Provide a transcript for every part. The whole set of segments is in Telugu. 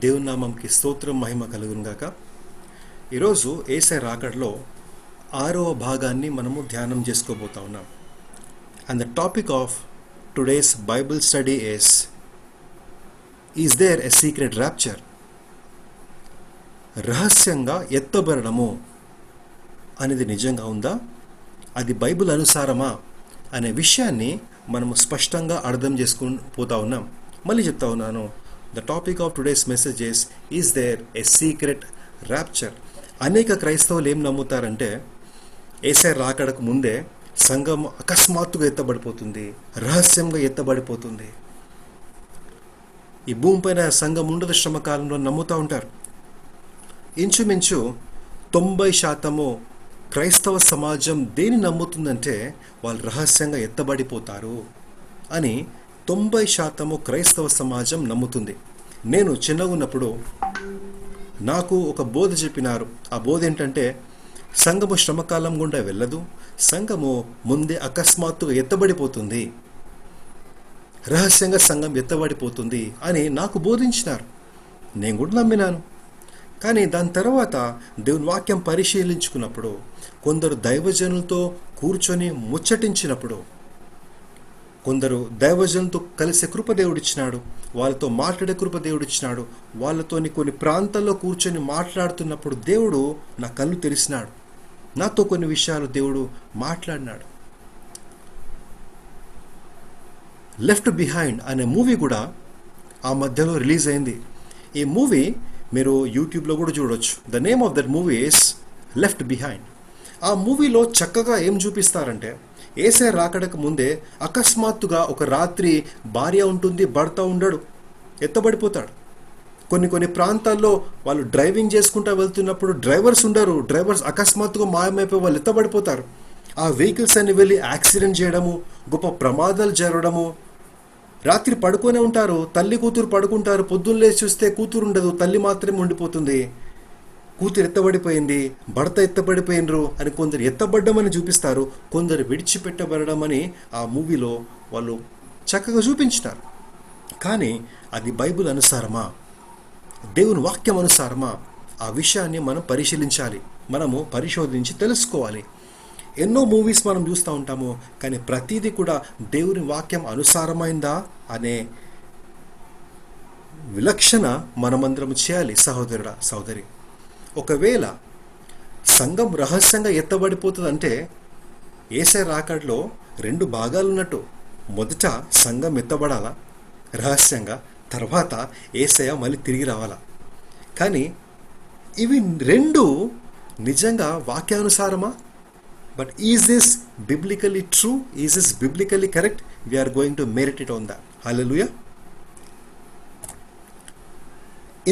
దేవుని నామంకి స్తోత్రం మహిమ కలుగును గాక. ఈరోజు యేసయ్య రాకడలో 6వ భాగాన్ని మనము ధ్యానం చేసుకోబోతా ఉన్నాం. And the topic of today's Bible study is there a secret rapture? రహస్యంగా ఎత్తబడము అనేది నిజంగా ఉందా? అది బైబిల్ అనుసారమా అనే విషయాన్ని మనము స్పష్టంగా అర్థం చేసుకుని పోతా ఉన్నాం. మళ్ళీ చెప్తా ఉన్నాను, the topic of today's message is there a secret rapture. అనేక క్రైస్తవులు ఏం నమ్ముతారంటే యేసయ్య రాకడకు ముందే సంఘం అకస్మాత్తుగా ఎత్తబడిపోతుంది, రహస్యంగా ఎత్తబడిపోతుంది. ఈ భూమిపైన సంఘం ఉండదు శ్రమకాలంలో నమ్ముతూ ఉంటారు. ఇంచుమించు 90% క్రైస్తవ సమాజం దేని నమ్ముతుందంటే వాళ్ళు రహస్యంగా ఎత్తబడిపోతారు అని 90% క్రైస్తవ సమాజం నమ్ముతుంది. నేను చిన్నగా ఉన్నప్పుడు నాకు ఒక బోధ చెప్పినారు. ఆ బోధ ఏంటంటే సంఘము శ్రమకాలం గుండా వెళ్ళదు, సంఘము ముందే అకస్మాత్తుగా ఎత్తబడిపోతుంది, రహస్యంగా సంఘం ఎత్తబడిపోతుంది అని నాకు బోధించినారు. నేను కూడా నమ్మినాను. కానీ దాని తర్వాత దేవుని వాక్యం పరిశీలించుకున్నప్పుడు, కొందరు దైవజనులతో కూర్చొని ముచ్చటించినప్పుడు, కొందరు దైవజనులతో కలిసే కృప దేవుడిచ్చినాడు, వాళ్ళతో మాట్లాడే కృప దేవుడిచ్చినాడు, వాళ్ళతోని కొన్ని ప్రాంతాల్లో కూర్చొని మాట్లాడుతున్నప్పుడు దేవుడు నా కళ్ళు తెరిచినాడు, నాతో కొన్ని విషయాలు దేవుడు మాట్లాడినాడు. లెఫ్ట్ బిహైండ్ అనే మూవీ కూడా ఆ మధ్యలో రిలీజ్ అయింది. ఈ మూవీ మీరు యూట్యూబ్లో కూడా చూడొచ్చు. The name of that movie is left behind. ఆ మూవీలో చక్కగా ఏం చూపిస్తారంటే, యేసయ్య రాకడకు ముందే అకస్మాత్తుగా ఒక రాత్రి భార్య ఉంటుంది, భర్త ఉండడు, ఎత్తబడిపోతాడు. కొన్ని ప్రాంతాల్లో వాళ్ళు డ్రైవింగ్ చేసుకుంటూ వెళ్తున్నప్పుడు డ్రైవర్స్ ఉండరు, డ్రైవర్స్ అకస్మాత్తుగా మాయమైపోయి వాళ్ళు ఎత్తబడిపోతారు. ఆ వెహికల్స్ అన్ని వెళ్ళి యాక్సిడెంట్ చేయడము, గొప్ప ప్రమాదాలు జరగడము. రాత్రి పడుకొనే ఉంటారు, తల్లి కూతురు పడుకుంటారు, పొద్దున్న లేచి చూస్తే కూతురు ఉండదు, తల్లి మాత్రమే ఉండిపోతుంది. కూతురు ఎత్తబడిపోయింది, భర్త ఎత్తబడిపోయినరు అని కొందరు ఎత్తబడ్డమని చూపిస్తారు, కొందరు విడిచిపెట్టబడడం అని ఆ మూవీలో వాళ్ళు చక్కగా చూపించినారు. కానీ అది బైబిల్ అనుసారమా, దేవుని వాక్యం అనుసారమా? ఆ విషయాన్ని మనం పరిశీలించాలి, మనము పరిశోధించి తెలుసుకోవాలి. ఎన్నో మూవీస్ మనం చూస్తూ ఉంటాము, కానీ ప్రతిదీ కూడా దేవుని వాక్యం అనుసారమైందా అనే విలక్షణ మనమందరం చేయాలి. సహోదరుడా, సహోదరి, ఒకవేళ సంఘం రహస్యంగా ఎత్తబడిపోతుందంటే యేసయ్య రాకడలో 2 భాగాలు ఉన్నట్టు. మొదట సంఘం ఎత్తబడాలా రహస్యంగా, తర్వాత యేసయ్య మళ్ళీ తిరిగి రావాలా. కానీ ఇవి 2 నిజంగా వాక్యానుసారమా? But is this biblically true? Is this biblically correct? We are going to meditate on that. Hallelujah.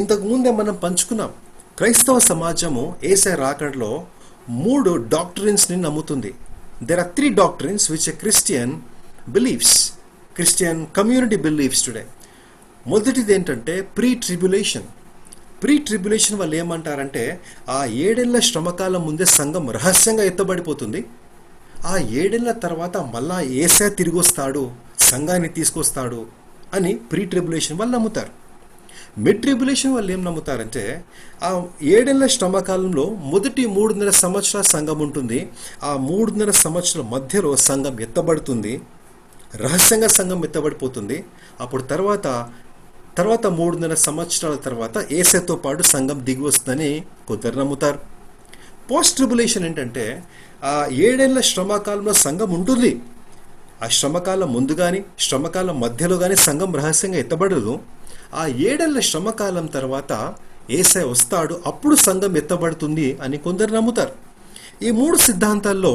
ఇంతకు ముందే మనం పంచుకున్నాం, క్రైస్తవ సమాజము యేసయ్య రాకడలో 3 డాక్ట్రిన్స్ని నమ్ముతుంది. There are 3 doctrines which a Christian believes, Christian community believes today. మొదటిది ఏంటంటే ప్రీ ట్రిబ్యులేషన్. ప్రీ ట్రిబ్యులేషన్ వాళ్ళు ఏమంటారంటే, ఆ 7 ఏళ్ల శ్రమకాలం ముందే సంఘం రహస్యంగా ఎత్తబడిపోతుంది, ఆ 7 ఏళ్ల తర్వాత మళ్ళా యేసయ్య తిరిగి వస్తాడు, సంఘాన్ని తీసుకొస్తాడు అని ప్రీ ట్రిబ్యులేషన్ వాళ్ళు నమ్ముతారు. మిడ్ ట్రిబ్యులేషన్ వాళ్ళు ఏం నమ్ముతారంటే, ఆ 7 ఏళ్ల శ్రమకాలంలో మొదటి 3.5 సంవత్సరాల సంఘం ఉంటుంది, ఆ 3.5 సంవత్సరాల మధ్యలో సంఘం ఎత్తబడుతుంది, రహస్యంగా సంఘం ఎత్తబడిపోతుంది. అప్పుడు తర్వాత 3.5 సంవత్సరాల తర్వాత యేసయ్యతో పాటు సంఘం దిగి వస్తుందని కొందరు నమ్ముతారు. పోస్ట్ ట్రిబ్యులేషన్ ఏంటంటే, ఆ 7 ఏళ్ల శ్రమకాలంలో సంఘం ఉంటుంది, ఆ శ్రమకాలం ముందు కానీ శ్రమకాలం మధ్యలో కానీ సంఘం రహస్యంగా ఎత్తబడదు. ఆ 7 ఏళ్ల శ్రమకాలం తర్వాత యేసయ్య వస్తాడు, అప్పుడు సంఘం ఎత్తబడుతుంది అని కొందరు నమ్ముతారు. ఈ 3 సిద్ధాంతాల్లో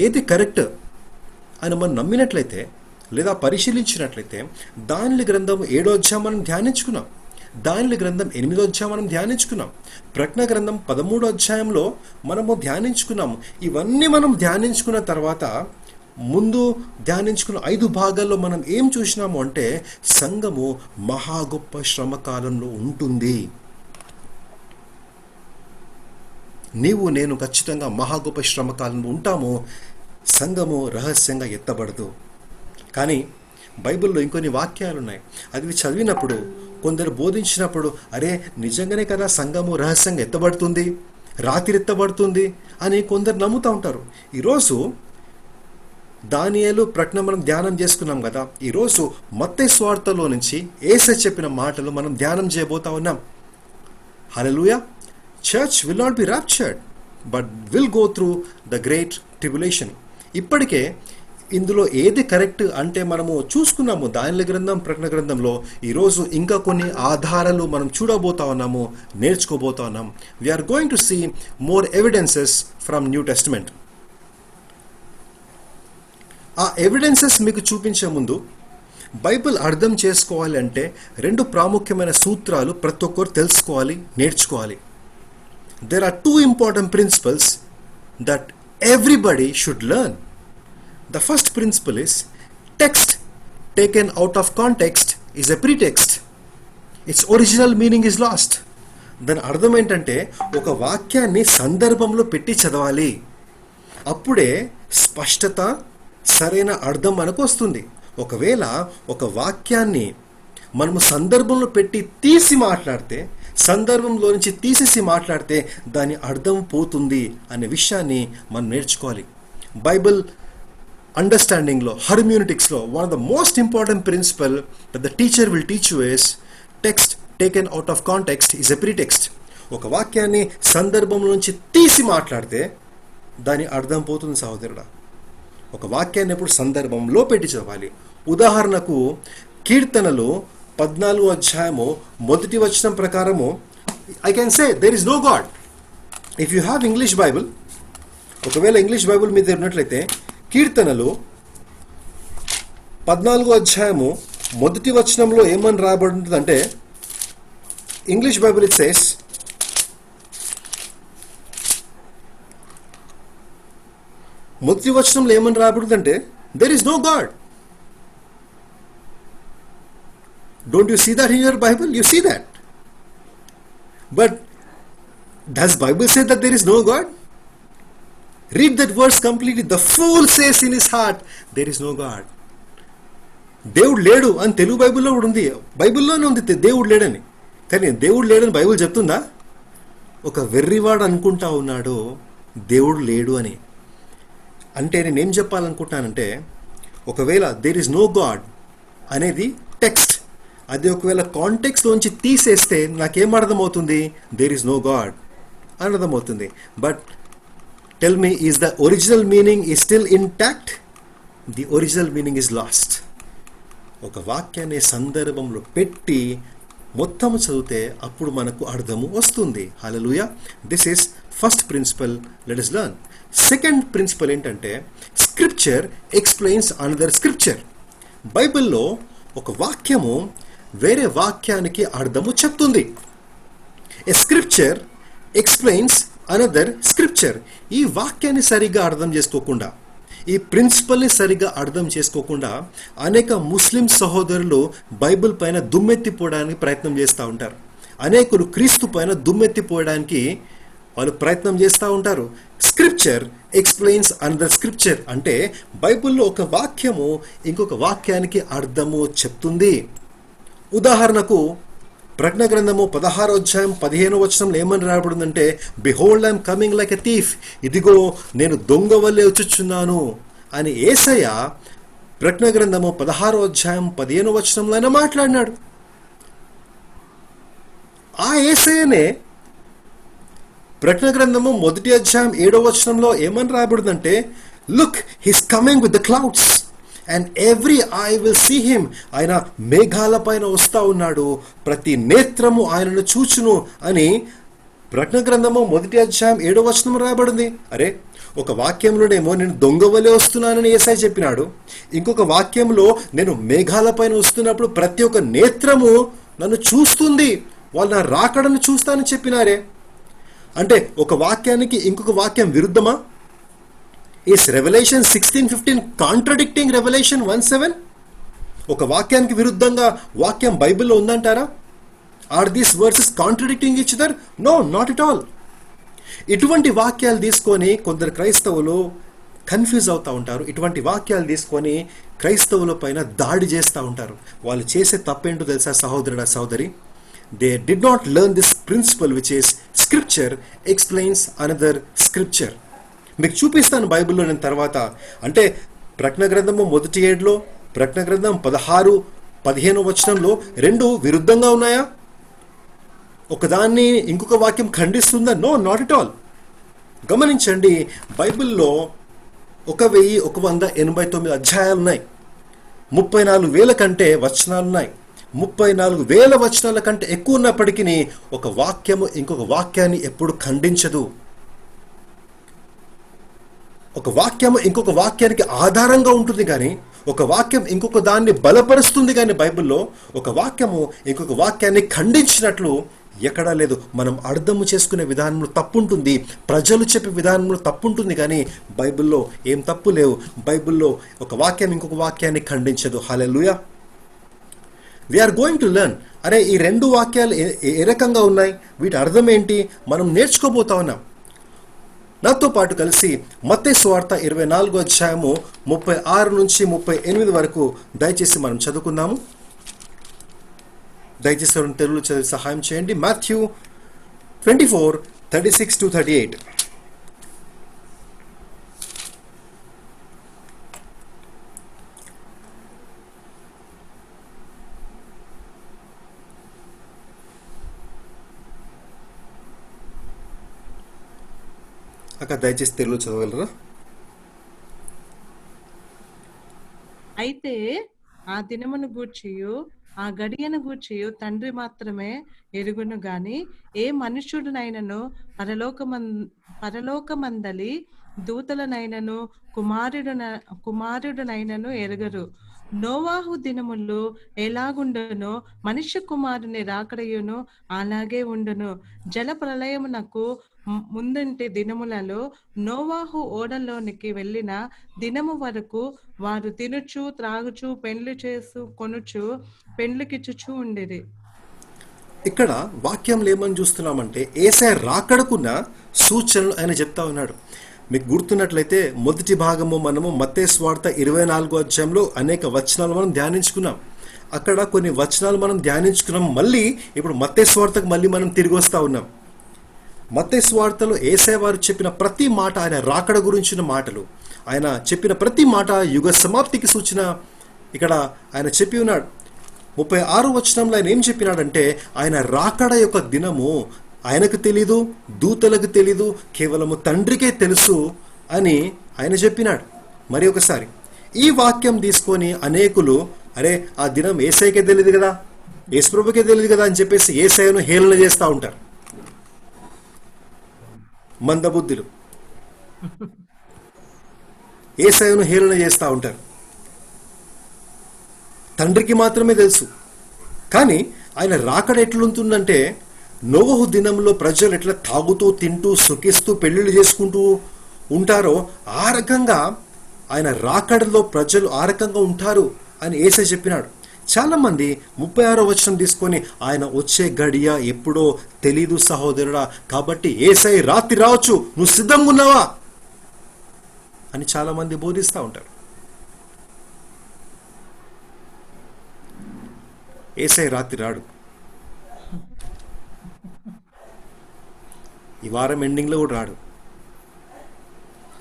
ఏది కరెక్ట్ అని మనం నమ్మినట్లయితే లేదా పరిశీలించినట్లయితే, దానిల గ్రంథం 7వ అధ్యాయం మనం ధ్యానించుకున్నాం, దానిల గ్రంథం 8వ అధ్యాయం మనం ధ్యానించుకున్నాం, ప్రకటన గ్రంథం 13వ అధ్యాయంలో మనము ధ్యానించుకున్నాము. ఇవన్నీ మనం ధ్యానించుకున్న తర్వాత ముందు ధ్యానించుకున్న 5 భాగాల్లో మనం ఏం చూసినాము అంటే, సంఘము మహా గొప్ప శ్రమకాలంలో ఉంటుంది. నీవు నేను ఖచ్చితంగా మహా గొప్ప శ్రమకాలంలో ఉంటాము, సంఘము రహస్యంగా ఎత్తబడదు. కానీ బైబిల్లో ఇంకొన్ని వాక్యాలు ఉన్నాయి. అవి చదివినప్పుడు, కొందరు బోధించినప్పుడు, అరే నిజంగానే కదా సంఘము రహస్యంగా ఎత్తబడుతుంది, రాత్రి ఎత్తబడుతుంది అని కొందరు నమ్ముతూ ఉంటారు. ఈరోజు దానియేలు ప్రకటన మనం ధ్యానం చేసుకున్నాం కదా. ఈరోజు మత్తయి సువార్తలో నుంచి యేసు చెప్పిన మాటలు మనం ధ్యానం చేయబోతా ఉన్నాం. Hallelujah. Church will not be raptured but will go through the great tribulation. ఇప్పటికే ఇందులో ఏది కరెక్ట్ అంటే మనము చూసుకున్నాము దానియేలు గ్రంథం, ప్రకటన గ్రంథంలో. ఈరోజు ఇంకా కొన్ని ఆధారాలు మనం చూడబోతా ఉన్నాము, నేర్చుకోబోతా ఉన్నాం. We are going to see more evidences from New Testament. ఆ ఎవిడెన్సెస్ మీకు చూపించే ముందు బైబిల్ అర్థం చేసుకోవాలి అంటే 2 ప్రాముఖ్యమైన సూత్రాలు ప్రతి ఒక్కరు తెలుసుకోవాలి, నేర్చుకోవాలి. There are 2 important principles that everybody should learn. The first principle is text taken out of context is a pretext. Its original meaning is lost. దాని అర్థం ఏంటంటే ఒక వాక్యాన్ని సందర్భంలో పెట్టి చదవాలి. అప్పుడే స్పష్టత, సరైన అర్థం మనకు వస్తుంది. ఒకవేళ ఒక వాక్యాన్ని మనము సందర్భంలో పెట్టి తీసి మాట్లాడితే, సందర్భంలో నుంచి తీసేసి మాట్లాడితే దాని అర్థం పోతుంది అనే విషయాన్ని మనం నేర్చుకోవాలి. బైబిల్ అండర్స్టాండింగ్లో, హర్మ్యూనిటిక్స్లో one of the most important principle that the teacher will teach you is text taken out of context is a pretext. ఒక వాక్యాన్ని సందర్భం నుంచి తీసి మాట్లాడితే దాని అర్థం పోతుంది సహోదరుడా. ఒక వాక్యాన్ని ఎప్పుడు సందర్భంలో పెట్టి చదవాలి. ఉదాహరణకు కీర్తనలు 14వ అధ్యాయము 1వ వచనం ప్రకారము I can say there is no God. If you have English Bible, ఒకవేళ ఇంగ్లీష్ బైబుల్ మీద ఉన్నట్లయితే కీర్తనలు 14వ అధ్యాయము 1వ వచనంలో ఏమని రాయబడి ఉంటుందంటే, ఇంగ్లీష్ బైబుల్ ఇట్ సేస్, మొదటి వచనంలో ఏమని రాబడుతుందంటే there is no God. Don't you see that in your Bible? You see that. But does Bible say that there is no God? Read that verse completely. The fool says in his heart, there is no God. దేవుడు లేడు అని తెలుగు బైబిల్లో కూడా ఉంది, బైబిల్లోనే ఉంది దేవుడు లేడని. కానీ దేవుడు లేడని బైబిల్ చెప్తుందా? ఒక వెర్రివాడు అనుకుంటా ఉన్నాడు దేవుడు లేడు అని. అంటే నేనేం చెప్పాలనుకుంటున్నానంటే, ఒకవేళ దేర్ ఇస్ నో గాడ్ అనేది టెక్స్ట్, అది ఒకవేళ కాంటెక్స్లోంచి తీసేస్తే నాకేం అర్థమవుతుంది? దేర్ ఇస్ నో గాడ్ అని అర్థమవుతుంది. But tell me, is the original meaning is still intact? The original meaning is lost. ఒక వాక్యాన్ని సందర్భంలో పెట్టి మొత్తం చదివితే అప్పుడు మనకు అర్థము వస్తుంది. Hallelujah. This is first principle, let us learn. Second principle ఏంటంటే, స్క్రిప్చర్ ఎక్స్ప్లెయిన్స్ అనదర్ స్క్రిప్చర్. బైబిల్లో ఒక వాక్యము వేరే వాక్యానికి అర్థము చెప్తుంది. A scripture explains another scripture. ఈ వాక్యాన్ని సరిగ్గా అర్థం చేసుకోకుండా, ఈ ప్రిన్సిపల్ని సరిగ్గా అర్థం చేసుకోకుండా అనేక ముస్లిం సహోదరులు బైబిల్ పైన దుమ్మెత్తిపోవడానికి ప్రయత్నం చేస్తూ ఉంటారు. అనేకులు క్రీస్తు పైన దుమ్మెత్తిపోయడానికి వాళ్ళు ప్రయత్నం చేస్తూ ఉంటారు. స్క్రిప్చర్ ఎక్స్ప్లెయిన్స్ అనదర్ స్క్రిప్చర్ అంటే బైబిల్లో ఒక వాక్యము ఇంకొక వాక్యానికి అర్థము చెప్తుంది. ఉదాహరణకు ప్రకటన గ్రంథము 16వ అధ్యాయం 15వ వచనంలో ఏమని రాయబడిందంటే, behold I'm coming like a thief, ఇదిగో నేను దొంగ వల్లే వచ్చుచున్నాను అని యేసయ్య ప్రకటన గ్రంథము 16వ అధ్యాయం 15వ వచనంలో ఆయన మాట్లాడినాడు. ఆ యేసయ్యనే ప్రకటన గ్రంథము 1వ అధ్యాయం 7వ వచనంలో ఏమని రాయబడిందంటే, look he's coming with the clouds and every eye will see him. ఆయన మేఘాల పైన వస్తూ ఉన్నాడు, ప్రతి నేత్రము ఆయనను చూచును అని ప్రకటన గ్రంథము 1వ అధ్యాయం 7వ వచనం రాయబడింది. అరే, ఒక వాక్యంలోనేమో నేను దొంగ వలె వస్తున్నానని యేసయ్య చెప్పినాడు, ఇంకొక వాక్యంలో నేను మేఘాల పైన వస్తున్నప్పుడు ప్రతి ఒక్క నేత్రము నన్ను చూస్తుంది, వాళ్ళు నా రాకడను చూస్తానని చెప్పినారే. అంటే ఒక వాక్యానికి ఇంకొక వాక్యం విరుద్ధమా? Is Revelation 16:15 contradicting Revelation 1:7? ఒక వాక్యానికి విరుద్ధంగా వాక్యం బైబిల్లో ఉందంటారా? Are these verses contradicting each other? No, not at all. ఇటువంటి వాక్యాలు తీసుకొని కొందరు క్రైస్తవులు కన్ఫ్యూజ్ అవుతూ ఉంటారు. ఇటువంటి వాక్యాలు తీసుకొని క్రైస్తవుల పైన దాడి చేస్తూ ఉంటారు. వాళ్ళు చేసే తప్పేంటో తెలుసా సహోదరుడా సహోదరి? They did not learn this principle which is scripture explains another scripture. మీకు చూపిస్తాను బైబిల్లో నేను తర్వాత. అంటే ప్రకటన గ్రంథము మొదటి ఏడులో, ప్రకటన గ్రంథం 16-15 వచనంలో రెండు విరుద్ధంగా ఉన్నాయా? ఒకదాన్ని ఇంకొక వాక్యం ఖండిస్తుందా? No, not at all. గమనించండి, బైబిల్లో 1189 అధ్యాయాలు ఉన్నాయి. 34,000 కంటే వచనాలున్నాయి. 34,000 వచనాల కంటే ఎక్కువ ఉన్నప్పటికీ ఒక వాక్యము ఇంకొక వాక్యాన్ని ఎప్పుడు ఖండించదు. ఒక వాక్యము ఇంకొక వాక్యానికి ఆధారంగా ఉంటుంది, కానీ ఒక వాక్యం ఇంకొక దాన్ని బలపరుస్తుంది. కానీ బైబిల్లో ఒక వాక్యము ఇంకొక వాక్యాన్ని ఖండించినట్లు ఎక్కడా లేదు. మనం అర్థము చేసుకునే విధానంలో తప్పుంటుంది, ప్రజలు చెప్పే విధానంలో తప్పుంటుంది, కానీ బైబిల్లో ఏం తప్పు లేవు. బైబిల్లో ఒక వాక్యం ఇంకొక వాక్యాన్ని ఖండించదు. Hallelujah. We are going to learn. అరే, ఈ రెండు వాక్యాలు ఏ రకంగా ఉన్నాయి, వీటి అర్థం ఏంటి, మనం నేర్చుకోబోతా ఉన్నాం. నాతో పాటు కలిసి మత్తయి సువార్త 24వ అధ్యాయము 36 నుంచి 38 వరకు దయచేసి మనం చదువుకుందాము. దయచేసి తెలుగులో చదివి సహాయం చేయండి. మాథ్యూ 24:36-38. అక్క దయచేసి తెలుగులో చదవగలరా? అయితే ఆ దినమును గూర్చియు ఆ గడియను గూర్చియు తండ్రి మాత్రమే ఎరుగును గాని ఏ మనుష్యుడునైనను పరలోకమందలి దూతలనైనను కుమారుడునైనను ఎరుగరు. నోవాహు దినములు ఎలాగుండునో మనుష్య కుమారుని రాకడయును అలాగే ఉండును. జల ప్రళయమునకు ముందంటి దినములలో నోవాహు ఓడలోనికి వెళ్ళిన దినము వరకు వారు తినుచు త్రాగుచు పెండ్లి కొనుచు పెండ్లికిచ్చుచు ఉండేది. ఇక్కడ వాక్యంలో ఏమని చూస్తున్నామంటే యేసయ్య రాకడకున్న సూచనలు ఆయన చెప్తా ఉన్నాడు. మీకు గుర్తున్నట్లయితే మొదటి భాగము మనము మత్తయి సువార్త 24వ అధ్యాయంలో అనేక వచనాలు మనం ధ్యానించుకున్నాం. అక్కడ కొన్ని వచనాలు మనం ధ్యానించుకున్నాం. మళ్ళీ ఇప్పుడు మత్తయి సువార్తకు మళ్ళీ మనం తిరిగి వస్తూ ఉన్నాం. మత్తయి సువార్తలో యేసయ్య వారు చెప్పిన ప్రతి మాట ఆయన రాకడ గురించిన మాటలు. ఆయన చెప్పిన ప్రతి మాట యుగ సమాప్తికి సూచన ఇక్కడ ఆయన చెప్పి ఉన్నాడు. 36వ వచనంలో ఆయన ఏం చెప్పినాడంటే ఆయన రాకడ యొక్క దినము ఆయనకు తెలీదు, దూతలకు తెలీదు, కేవలము తండ్రికే తెలుసు అని ఆయన చెప్పినాడు. మరి ఒకసారి ఈ వాక్యం తీసుకొని అనేకులు అరే ఆ దినం యేసయ్యకే తెలియదు కదా, యేసుప్రభుకే తెలియదు కదా అని చెప్పేసి యేసయ్యను హేళన చేస్తూ ఉంటారు మందబుద్ధులు. యేసయ్యను హేళన చేస్తూ ఉంటారు. తండ్రికి మాత్రమే తెలుసు. కానీ ఆయన రాకడ ఎట్లుంటుందంటే నోవహు దినంలో ప్రజలు ఎట్లా తాగుతూ తింటూ సుఖిస్తూ పెళ్లిళ్ళు చేసుకుంటూ ఉంటారో ఆ రకంగా ఆయన రాకడలో ప్రజలు ఆ రకంగా ఉంటారు అని యేసయ్య చెప్పినాడు. చాలామంది 36వ వచనం తీసుకొని ఆయన వచ్చే గడియ ఎప్పుడో తెలీదు సహోదరుడా, కాబట్టి యేసయ్య రాత్రి రావచ్చు, నువ్వు సిద్ధంగా ఉన్నావా అని చాలామంది బోధిస్తూ ఉంటారు. యేసయ్య రాత్రి రాడు. ఈ వారం ఎండింగ్లో కూడా రాడు.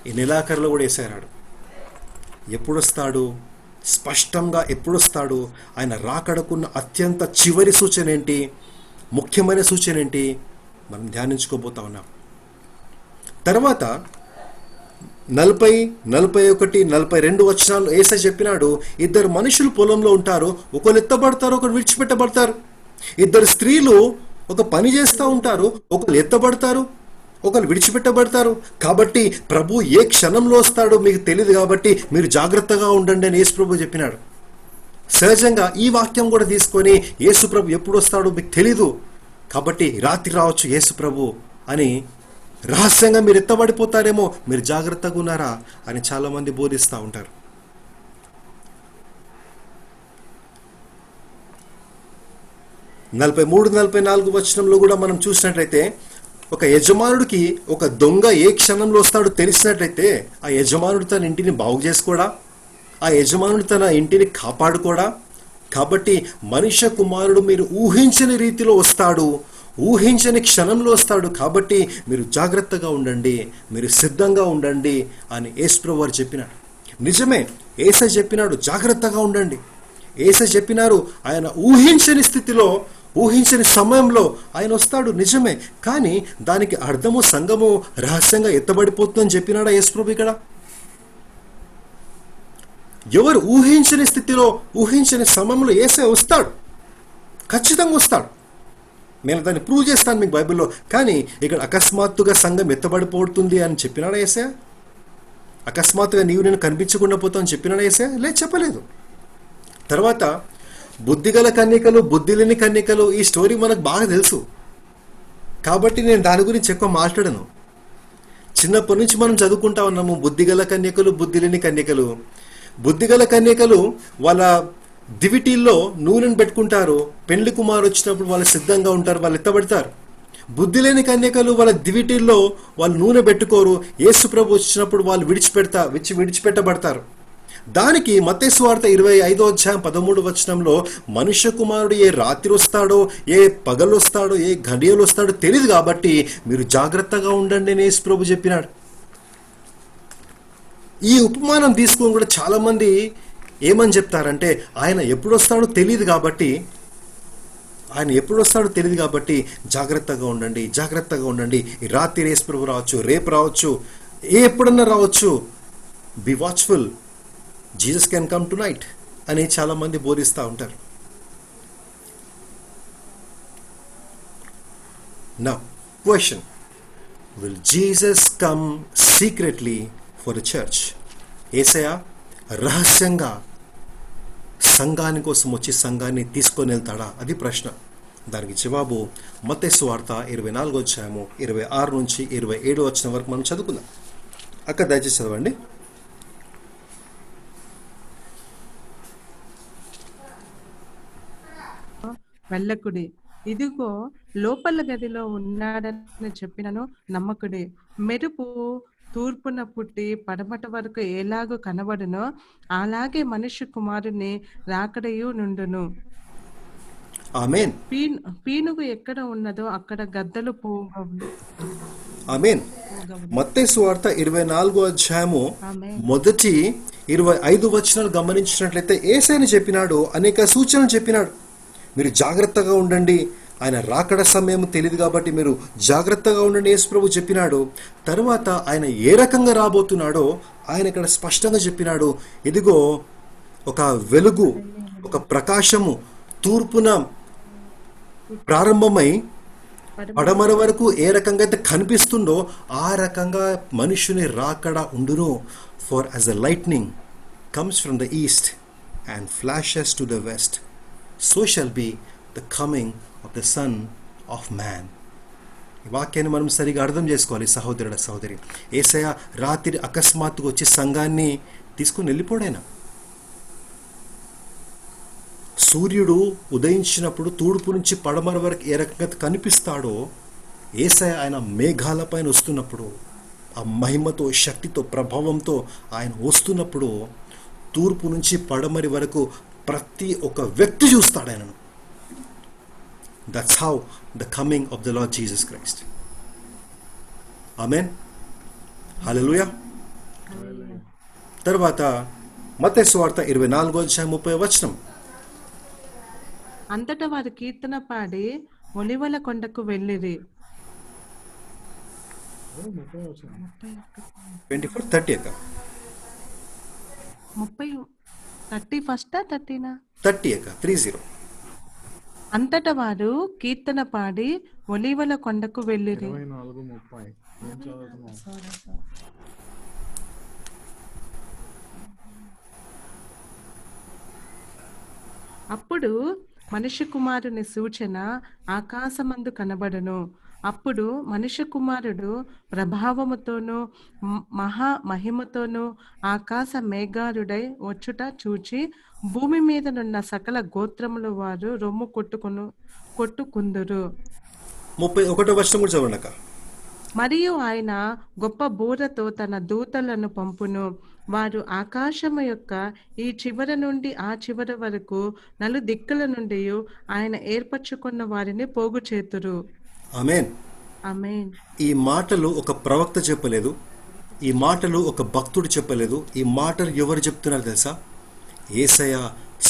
ఈ నెలాఖరులో కూడా యేసయ్య రాడు. ఎప్పుడు వస్తాడు? స్పష్టంగా ఎప్పుడు వస్తాడు? ఆయన రాకడకున్న అత్యంత చివరి సూచన ఏంటి, ముఖ్యమైన సూచన ఏంటి మనం ధ్యానించుకోబోతా ఉన్నాం. తర్వాత 40, 41, 42 వచనాలు యేసయ్య చెప్పినాడు, ఇద్దరు మనుషులు పొలంలో ఉంటారు, ఒకరు ఎత్తబడతారు, ఒకరు విడిచిపెట్టబడతారు. ఇద్దరు స్త్రీలు ఒక పని చేస్తూ ఉంటారు, ఒకరు ఎత్తబడతారు, ఒకరు విడిచిపెట్టబడతారు. కాబట్టి ప్రభు ఏ క్షణంలో వస్తాడో మీకు తెలియదు, కాబట్టి మీరు జాగ్రత్తగా ఉండండి అని యేసు ప్రభు చెప్పినాడు. సహజంగా ఈ వాక్యం కూడా తీసుకొని యేసు ప్రభు ఎప్పుడు వస్తాడో మీకు తెలీదు, కాబట్టి రాత్రి రావచ్చు యేసు ప్రభు అని రహస్యంగా మీరు ఎత్తబడిపోతారేమో, మీరు జాగ్రత్తగా ఉన్నారా అని చాలామంది బోధిస్తూ ఉంటారు. నలభై 43, 44 వచనంలో కూడా మనం చూసినట్లయితే ఒక యజమానుడికి ఒక దొంగ ఏ క్షణంలో వస్తాడో తెలిసినట్లయితే ఆ యజమానుడు తన ఇంటిని బాగు చేసుకోడా, ఆ యజమానుడు తన ఇంటిని కాపాడుకోడా? కాబట్టి మనుష్య కుమారుడు మీరు ఊహించని రీతిలో వస్తాడు, ఊహించని క్షణంలో వస్తాడు. కాబట్టి మీరు జాగ్రత్తగా ఉండండి, మీరు సిద్ధంగా ఉండండి అని యేసుప్రభువు వారు చెప్పినాడు. నిజమే, యేసయ్య చెప్పినాడు జాగ్రత్తగా ఉండండి. యేసయ్య చెప్పినారు ఆయన ఊహించని స్థితిలో, ఊహించని సమయంలో ఆయన వస్తాడు. నిజమే, కానీ దానికి అర్థము సంఘము రహస్యంగా ఎత్తబడిపోతుందని చెప్పినాడా యేసుప్రభు ఇక్కడ? ఎవరు ఊహించని స్థితిలో, ఊహించని సమయంలో యేసయ్య వస్తాడు, ఖచ్చితంగా వస్తాడు. నేను దాన్ని ప్రూవ్ చేస్తాను మీకు బైబిల్లో. కానీ ఇక్కడ అకస్మాత్తుగా సంఘం ఎత్తబడిపోతుంది అని చెప్పినాడా యేసయ్య? అకస్మాత్తుగా నీవు నేను కనిపించకుండా పోతావు అని చెప్పినాడా యేసయ్య? లేదు, చెప్పలేదు. తర్వాత బుద్ధిగల కన్యకలు, బుద్ధి లేని కన్యకలు, ఈ స్టోరీ మనకు బాగా తెలుసు. కాబట్టి నేను దాని గురించి ఎక్కువ మాట్లాడను. చిన్నప్పటి నుంచి మనం చదువుకుంటా ఉన్నాము బుద్ధిగల కన్యకలు, బుద్ధి లేని కన్యకలు. బుద్ధిగల కన్యకలు వాళ్ళ దివిటీల్లో నూనెను పెట్టుకుంటారు, పెండ్లి కుమారు వచ్చినప్పుడు వాళ్ళు సిద్ధంగా ఉంటారు, వాళ్ళు ఎత్తబడతారు. బుద్ధి లేని కన్యకలు వాళ్ళ దివిటీల్లో వాళ్ళు నూనె పెట్టుకోరు, యేసు ప్రభు వచ్చినప్పుడు వాళ్ళు విడిచిపెట్టబడతారు. దానికి మత్తయి సువార్త 25:13 మనుష్య కుమారుడు ఏ రాత్రి వస్తాడో, ఏ పగలు వస్తాడో, ఏ గడియలు వస్తాడో తెలియదు, కాబట్టి మీరు జాగ్రత్తగా ఉండండి అని యేసు ప్రభు చెప్పినాడు. ఈ ఉపమానం తీసుకొని కూడా చాలా మంది ఏమని చెప్తారంటే ఆయన ఎప్పుడు వస్తాడో తెలియదు కాబట్టి జాగ్రత్తగా ఉండండి, జాగ్రత్తగా ఉండండి. ఈ రాత్రి యేసు ప్రభు రావచ్చు, రేపు రావచ్చు, ఎప్పుడన్నా రావచ్చు. Be watchful, Jesus can come tonight అని చాలా మంది బోధిస్తూ ఉంటారు. Now question, will Jesus come secretly for the church? యేసయ్య రహస్యంగా సంఘాని కోసం వచ్చి సంఘాన్ని తీసుకొని వెళ్తాడా? అది ప్రశ్న. దానికి జవాబు మత్తయి సువార్త 24:26-27 వరకు మనం చదువుకుందాం. అక్కడ దయచేసి చదవండి. వెళ్ళకుడి, ఇదిగో లోపల గదిలో ఉన్నాడని చెప్పినను నమ్మకుడి. మెరుపు తూర్పున పుట్టి పడమట వరకు ఎలాగో కనబడునో అలాగే మనుష్య కుమారుని రాకడయు నుండును. ఆమేన్. పీనుగు ఎక్కడ ఉన్నదో అక్కడ గద్దలు పోగవు. ఆమేన్. మత్తయి సువార్త 24 ఆమేన్. మొదటి 25 వచనాలు గమనించినట్లయితే యేసయ్య చెప్పినాడు, అనేక సూచనలు చెప్పినాడు. మీరు జాగ్రత్తగా ఉండండి, ఆయన రాకడ సమయం తెలియదు కాబట్టి మీరు జాగ్రత్తగా ఉండండి యేసు ప్రభు చెప్పినాడు. తర్వాత ఆయన ఏ రకంగా రాబోతున్నాడో ఆయన ఇక్కడ స్పష్టంగా చెప్పినాడు. ఇదిగో ఒక వెలుగు, ఒక ప్రకాశము తూర్పున ప్రారంభమై పడమర వరకు ఏ రకంగా అయితే కనిపిస్తుందో ఆ రకంగా మనుషుని రాకడ ఉండును. For as a lightning comes from the east and flashes to the west, so shall be the coming of the son of man. ఈ వాక్యాన్ని మనం సరిగా అర్థం చేసుకోవాలి సహోదరుడ, సహోదరి. యేసయ్య రాత్రి అకస్మాత్తుగా వచ్చి సంఘాన్ని తీసుకుని వెళ్ళిపోడైనా. సూర్యుడు ఉదయించినప్పుడు తూర్పు నుంచి పడమర వరకు ఏ రకంగా కనిపిస్తాడో, యేసయ్య ఆయన మేఘాలపైన వస్తున్నప్పుడు, ఆ మహిమతో, శక్తితో, ప్రభావంతో ఆయన వస్తున్నప్పుడు తూర్పు నుంచి పడమరి వరకు ప్రతి ఒక్క వ్యక్తి చూస్తాడు ఆయనను. That's how the coming of the Lord Jesus Christ. Amen. Hallelujah. తర్వాత మత్తయి సువార్త 24:30 అంతటా వారు కీర్తన పాడి ఒలివల కొండకు వెళ్ళిరి. 24:30 అక్క. 30 అక్క. 30. అంతటా వారు కీర్తన పాడి ఒలివల కొండకు వెళ్ళిరి. 24:30. అప్పుడు మనుష్య కుమారుని సూచన ఆకాశమందు కనబడును. అప్పుడు మనుష్య కుమారుడు ప్రభావముతోనూ మహా మహిమతోనూ ఆకాశ మేఘారుడై వచ్చుట చూచి భూమి మీదనున్న సకల గోత్రముల వారు రొమ్ము కొట్టుకుందురు. 31 కూడా చదవండి అక్క. మరియు ఆయన గొప్ప బూరతో తన దూతలను పంపును. వారు ఆకాశము యొక్క ఈ చివర నుండి ఆ చివర వరకు నలుదిక్కుల నుండి ఆయన ఏర్పరచుకున్న వారిని పోగు చేతురు. ఆమేన్. ఆమేన్. ఈ మాటలు ఒక ప్రవక్త చెప్పలేదు, ఈ మాటలు ఒక భక్తుడు చెప్పలేదు. ఈ మాటలు ఎవరు చెప్తున్నారు తెలుసా? యేసయ్య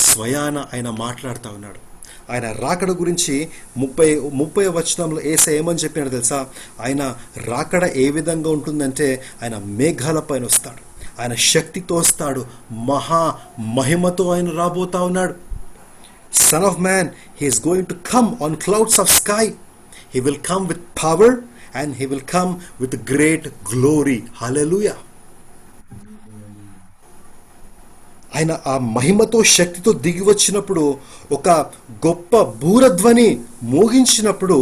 స్వయాన ఆయన మాట్లాడుతూ ఉన్నాడు. ఆయన రాకడ గురించి 30 వచనంలో యేసయ్య ఏమని చెప్పినాడు తెలుసా? ఆయన రాకడ ఏ విధంగా ఉంటుందంటే ఆయన మేఘాల పైన వస్తాడు, ఆయన శక్తితో వస్తాడు, మహా మహిమతో ఆయన రాబోతా ఉన్నాడు. Son of man, he is going to come on clouds of sky. He will come with power and he will come with great glory. Hallelujah. ఆయన ఆ మహిమతో శక్తితో దిగి వచ్చినప్పుడు, ఒక గొప్ప బూరధ్వని మోగించినప్పుడు,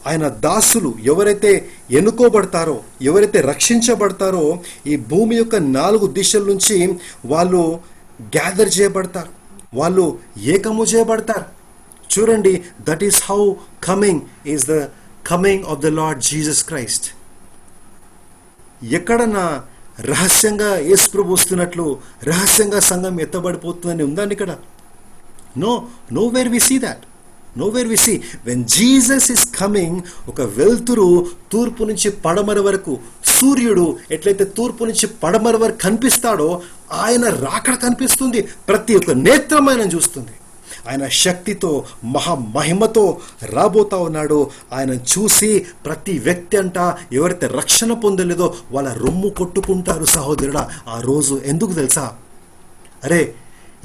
ఆయన దాసులు ఎవరైతే ఎన్నుకోబడతారో, ఎవరైతే రక్షించబడతారో, ఈ భూమి యొక్క 4 దిశల నుంచి వాళ్ళు గ్యాదర్ చేయబడతారు, వాళ్ళు ఏకము చేయబడతారు. చూడండి, that is how coming is the coming of the Lord Jesus Christ. ఎక్కడన్నా రహస్యంగా యేసు ప్రభు వస్తున్నట్లు, రహస్యంగా సంఘం ఎత్తబడిపోతుందని ఉందండి ఇక్కడ? Nowhere we see that. Nowhere we see. When Jesus is coming, ఒక వెలుతురు తూర్పు నుంచి పడమర వరకు, సూర్యుడు ఎట్లయితే తూర్పు నుంచి పడమర వరకు కనిపిస్తాడో, ఆయన రాకడ కనిపిస్తుంది. ప్రతి ఒక్క నేత్రం ఆయన చూస్తుంది. ఆయన శక్తితో మహిమతో రాబోతా ఉన్నాడు. ఆయన చూసి ప్రతి వ్యక్తి అంట, ఎవరైతే రక్షణ పొందలేదో వాళ్ళ రొమ్ము కొట్టుకుంటారు సహోదరుడా ఆ రోజు. ఎందుకు తెలుసా? అరే,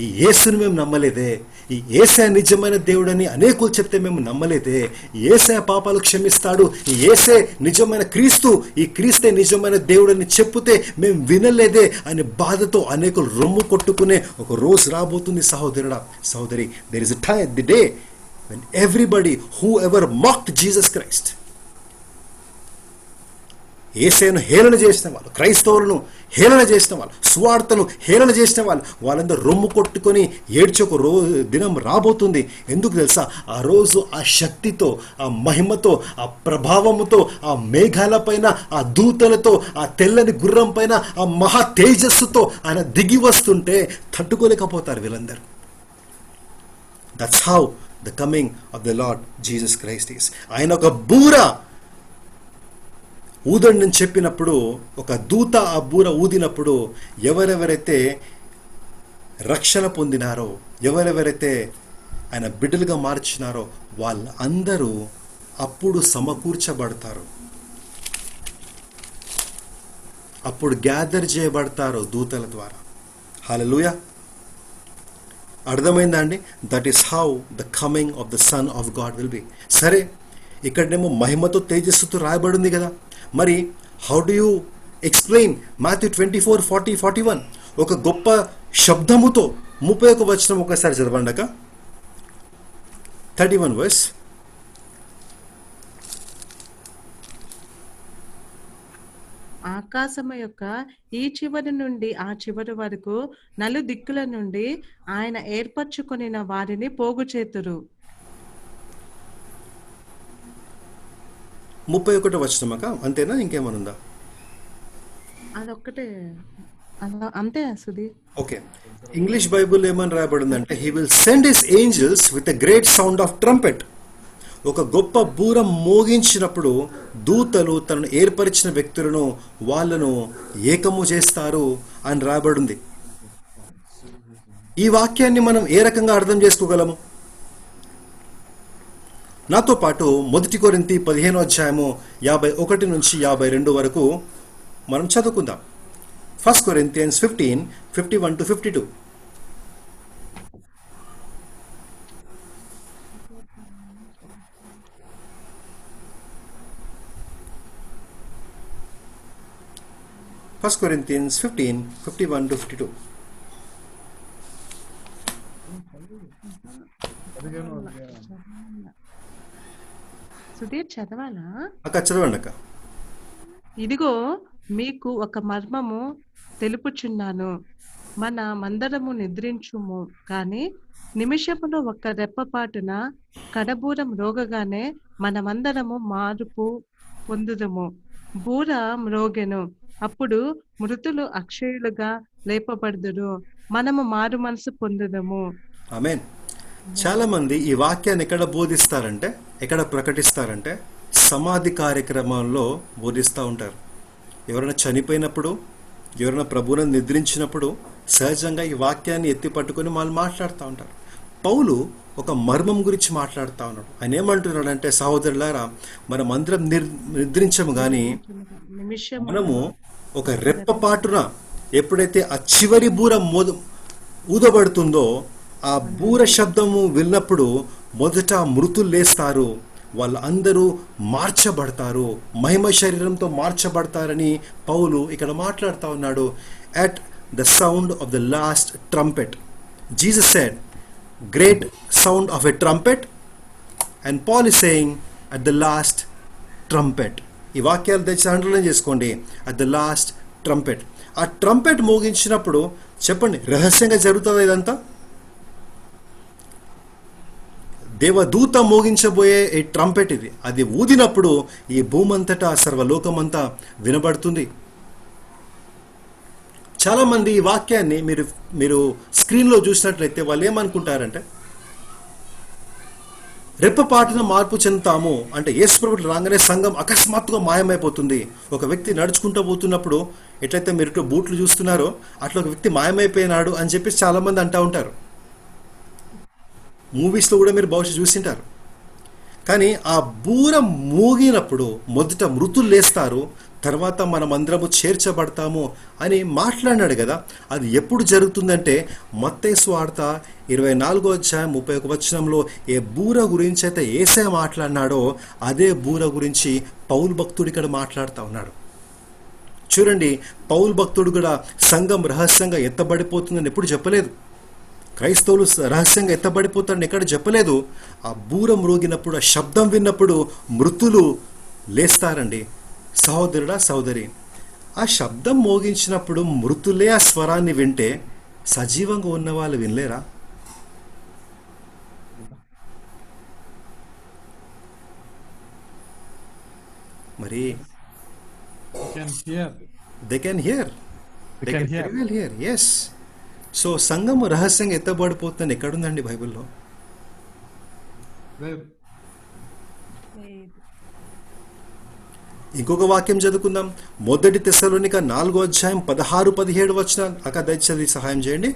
ఈ యేసుని మేము నమ్మలేదే, ఈ యేసే నిజమైన దేవుడని అనేకులు చెప్తే మేము నమ్మలేదే, యేసే పాపాలు క్షమిస్తాడు, ఈ యేసే నిజమైన క్రీస్తు, ఈ క్రీస్తే నిజమైన దేవుడని చెప్తే మేము వినలేదే అనే బాధతో అనేకులు రొమ్ము కొట్టుకునే ఒక రోజు రాబోతుంది సహోదరుడా, సహోదరి. There is a time, the day when everybody who ever mocked Jesus Christ, యేసేను హేళన చేసిన వాళ్ళు, క్రైస్తవులను హేళన చేసిన వాళ్ళు, స్వార్థను హేళన చేసిన వాళ్ళు, వాళ్ళందరూ రొమ్ము కొట్టుకొని ఏడ్చి ఒక దినం రాబోతుంది. ఎందుకు తెలుసా? ఆ రోజు ఆ శక్తితో, ఆ మహిమతో, ఆ ప్రభావముతో, ఆ మేఘాల పైన, ఆ దూతలతో, ఆ తెల్లని గుర్రం పైన, ఆ మహా తేజస్సుతో ఆయన దిగి వస్తుంటే తట్టుకోలేకపోతారు వీళ్ళందరూ. That's how the coming of the Lord Jesus Christ is. ఆయన ఒక బూర ఊదండి అని చెప్పినప్పుడు, ఒక దూత ఆ బూర ఊదినప్పుడు, ఎవరెవరైతే రక్షణ పొందినారో, ఎవరెవరైతే ఆయన బిడ్డలుగా మార్చినారో వాళ్ళందరూ అప్పుడు సమకూర్చబడతారు, అప్పుడు గ్యాదర్ చేయబడతారు దూతల ద్వారా. హల్లెలూయా. అర్థమైందా అండి? That is how the coming of the son of God will be. సరే, ఇక్కడనేమో మహిమతో తేజస్సుతో రాయబడింది కదా, మరి how do you explain Matthew 24:40-41? ఒక గొప్ప శబ్దముతో 31 వచనం ఒకసారి చదవండక. 31 వర్స్. ఆకాశము యొక్క ఈ చివరి నుండి ఆ చివరి వరకు నలుదిక్కుల నుండి ఆయన ఏర్పరచుకొనిన వారిని పోగు చేతురు. 31 వచనమక, అంతేనా? ఇంకేమనుందా? అదొక్కటే, అలా అంతే సుధీర్. ఓకే. ఇంగ్లీష్ బైబుల్ ఏమని రాయబడిందంటే, he will send his angels with a great sound of trumpet. ఒక గొప్ప బూర మోగించినప్పుడు దూతలు తనను ఏర్పరిచిన వ్యక్తులను, వాళ్ళను ఏకము చేస్తారు అని రాయబడింది. ఈ వాక్యాన్ని మనం ఏ రకంగా అర్థం చేసుకోగలము? నాతో పాటు 1 కొరింథీ 15:51-52 వరకు మనం చదువుకుందాం. 1 Corinthians 15:51-52. First Corinthians 15:51-52. సుధీర్ చదవాలా? అక్క చదవండి అక్క. ఇదిగో మీకు ఒక మర్మము తెలుపుచున్నాను. మనమందరము నిద్రించుము, కానీ నిమిషములో ఒక్క రెప్పపాటున కడబూరం రోగగానే మనమందరము మార్పు పొందుదము. బూర మ్రోగెను, అప్పుడు మృతులు అక్షయులుగా లేపబడుదురు, మనము మారు మనసు పొందుదము. ఆమేన్. చాలా మంది ఈ వాక్యాన్ని ఎక్కడ బోధిస్తారంటే, ఎక్కడ ప్రకటిస్తారంటే సమాధి కార్యక్రమాల్లో బోధిస్తూ ఉంటారు. ఎవరైనా చనిపోయినప్పుడు, ఎవరైనా ప్రభువును నిద్రించినప్పుడు సహజంగా ఈ వాక్యాన్ని ఎత్తి పట్టుకొని వాళ్ళు మాట్లాడుతూ ఉంటారు. పౌలు ఒక మర్మం గురించి మాట్లాడుతూ ఉన్నాడు. ఆయన ఏమంటున్నాడంటే, సహోదరులారా, మనం అందరం నిద్రించము కానీ నిమిషం మనము ఒక రెప్పపాటున ఎప్పుడైతే ఆ చివరి బూర ఊదబడుతుందో, ఆ బూర శబ్దము విన్నప్పుడు మొదట మృతులు లేస్తారు, వాళ్ళందరూ మార్చబడతారు, మహిమ శరీరంతో మార్చబడతారని పౌలు ఇక్కడ మాట్లాడుతూ ఉన్నాడు. At the sound of the last trumpet, Jesus said great sound of a trumpet, and Paul is saying at the last trumpet. ఈ వాక్యాలు తెచ్చి అండర్లైన్ చేసుకోండి. At the last trumpet. ఆ ట్రంపెట్ మోగించినప్పుడు చెప్పండి, రహస్యంగా జరుగుతుందా ఇదంతా? దేవదూత మోగించబోయే ఈ ట్రంపెట్ ఇది. అది ఊదినప్పుడు ఈ భూమంతటా సర్వలోకమంతా వినబడుతుంది. చాలామంది ఈ వాక్యాన్ని మీరు స్క్రీన్లో చూసినట్లయితే వాళ్ళు ఏమనుకుంటారంటే, రెప్పపాటున మార్పు చెందుతాము అంటే యేసుప్రభువు రాగానే సంఘం అకస్మాత్తుగా మాయమైపోతుంది. ఒక వ్యక్తి నడుచుకుంటూ పోతున్నప్పుడు ఎట్లయితే మీరు బూట్లు చూస్తున్నారో అట్లా ఒక వ్యక్తి మాయమైపోయినాడు అని చెప్పేసి చాలామంది అంటూ ఉంటారు. మూవీస్లో కూడా మీరు బహుశా చూసింటారు. కానీ ఆ బూర మోగినప్పుడు మొదట మృతులు లేస్తారు, తర్వాత మనం అందరము చేర్చబడతాము అని మాట్లాడినాడు కదా. అది ఎప్పుడు జరుగుతుందంటే మత్తయి సువార్త 24:31 ఏ బూర గురించి అయితే యేసయ్య మాట్లాడినాడో అదే బూర గురించి పౌలు భక్తుడు ఇక్కడ మాట్లాడుతూ ఉన్నాడు. చూడండి, పౌలు భక్తుడు కూడా సంఘం రహస్యంగా ఎత్తబడిపోతుందని ఎప్పుడు చెప్పలేదు. క్రైస్తవులు రహస్యంగా ఎత్తబడిపోతారని ఎక్కడ చెప్పలేదు. ఆ బూర మ్రోగినప్పుడు, ఆ శబ్దం విన్నప్పుడు మృతులు లేస్తారండి. సహోదరుడా, సహోదరి, ఆ శబ్దం మోగించినప్పుడు మృతులే ఆ స్వరాన్ని వింటే సజీవంగా ఉన్న వాళ్ళు వినలేరా? మరి they can hear, they can very well hear. Yes. So సంఘము రహస్యంగా ఎత్తబడిపోతుందని ఎక్కడుందండి బైబిల్లో? ఇంకొక వాక్యం చదువుకుందాం. 1 తెస్సలోనిక 4:16-17 అక్క దయచేసి సహాయం చేయండి.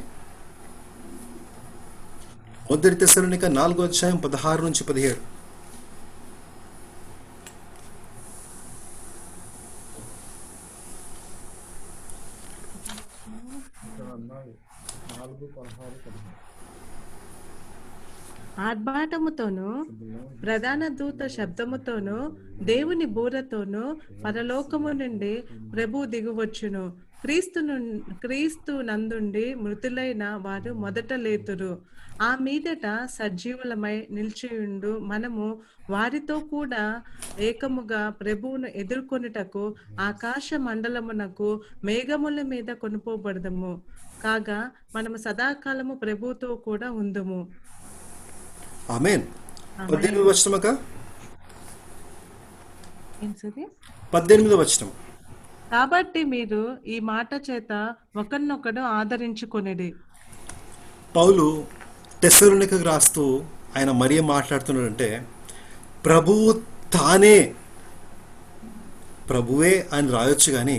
1 తెస్సలోనిక 4:16-17. ఆర్భాటముతోను ప్రధాన దూత శబ్దముతోను దేవుని బూరతోను పరలోకము నుండి ప్రభు దిగువచ్చును. క్రీస్తు నందుండి మృతులైన వారు మొదట లేతురు. ఆ మీదట సజీవులమై నిలిచియుండు మనము వారితో కూడా ఏకముగా ప్రభువును ఎదుర్కొనుటకు ఆకాశ మండలమునకు మేఘముల మీద కొనుపోబడదము. కాగా మనము సదాకాలము ప్రభుతో కూడా ఉందుము. ఆమేన్. 18వ వచనం అక్క. 18వ వచనం. కాబట్టి మీరు ఈ మాట చేత ఒకరినొకడు ఆదరించుకొనిడి. పౌలు తెస్సలోనికకు రాస్తూ ఆయన మరి ఏం మాట్లాడుతున్నాడంటే, ప్రభువు తానే, ప్రభువే అని రాయొచ్చు, కానీ